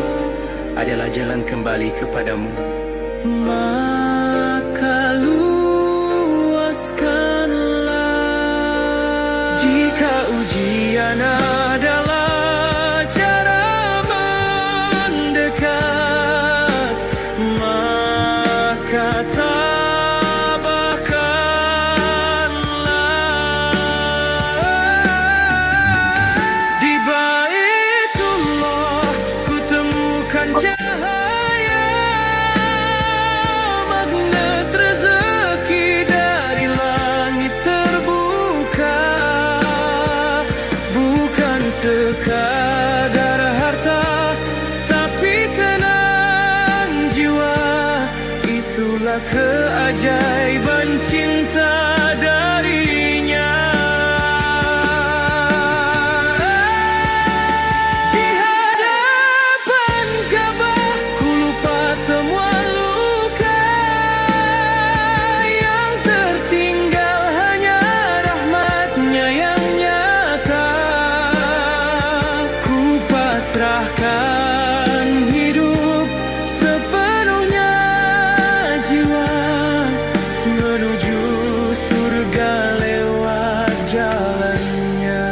adalah jalan kembali kepadamu, maka luaskanlah. Jika ujian adalah segala keajaiban cinta darinya. Di hadapan Ka'bah ku lupa semua luka, yang tertinggal hanya rahmatnya yang nyata. Ku pasrahkan hidup sepenuhnya jiwa, menuju surga lewat jalannya.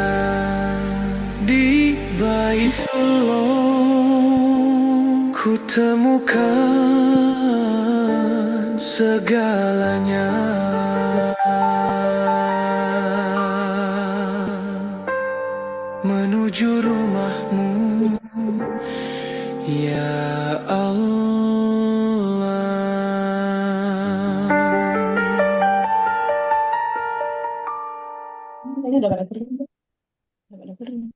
Di Baitullah ku temukan segalanya. Menuju rumahmu, ya Allah. Ini udah pada kering. Udah pada kering.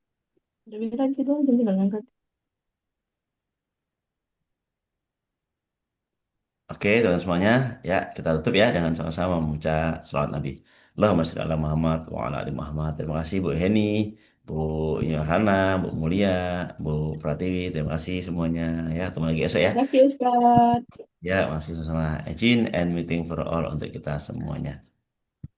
Udah bilang sih doang, jadi nggak ngangkat. Oke, teman semuanya, ya kita tutup ya dengan sama-sama membaca salawat Nabi. Allahumma sholli ala Muhammad wa ala ali Muhammad. Terima kasih Bu Heni, Bu Yohana, Bu Mulia, Bu Pratiwi. Terima kasih semuanya. Ya, ketemu lagi esok ya. Terima kasih Ustadz. Ya, masih sama izin and meeting for all untuk kita semuanya.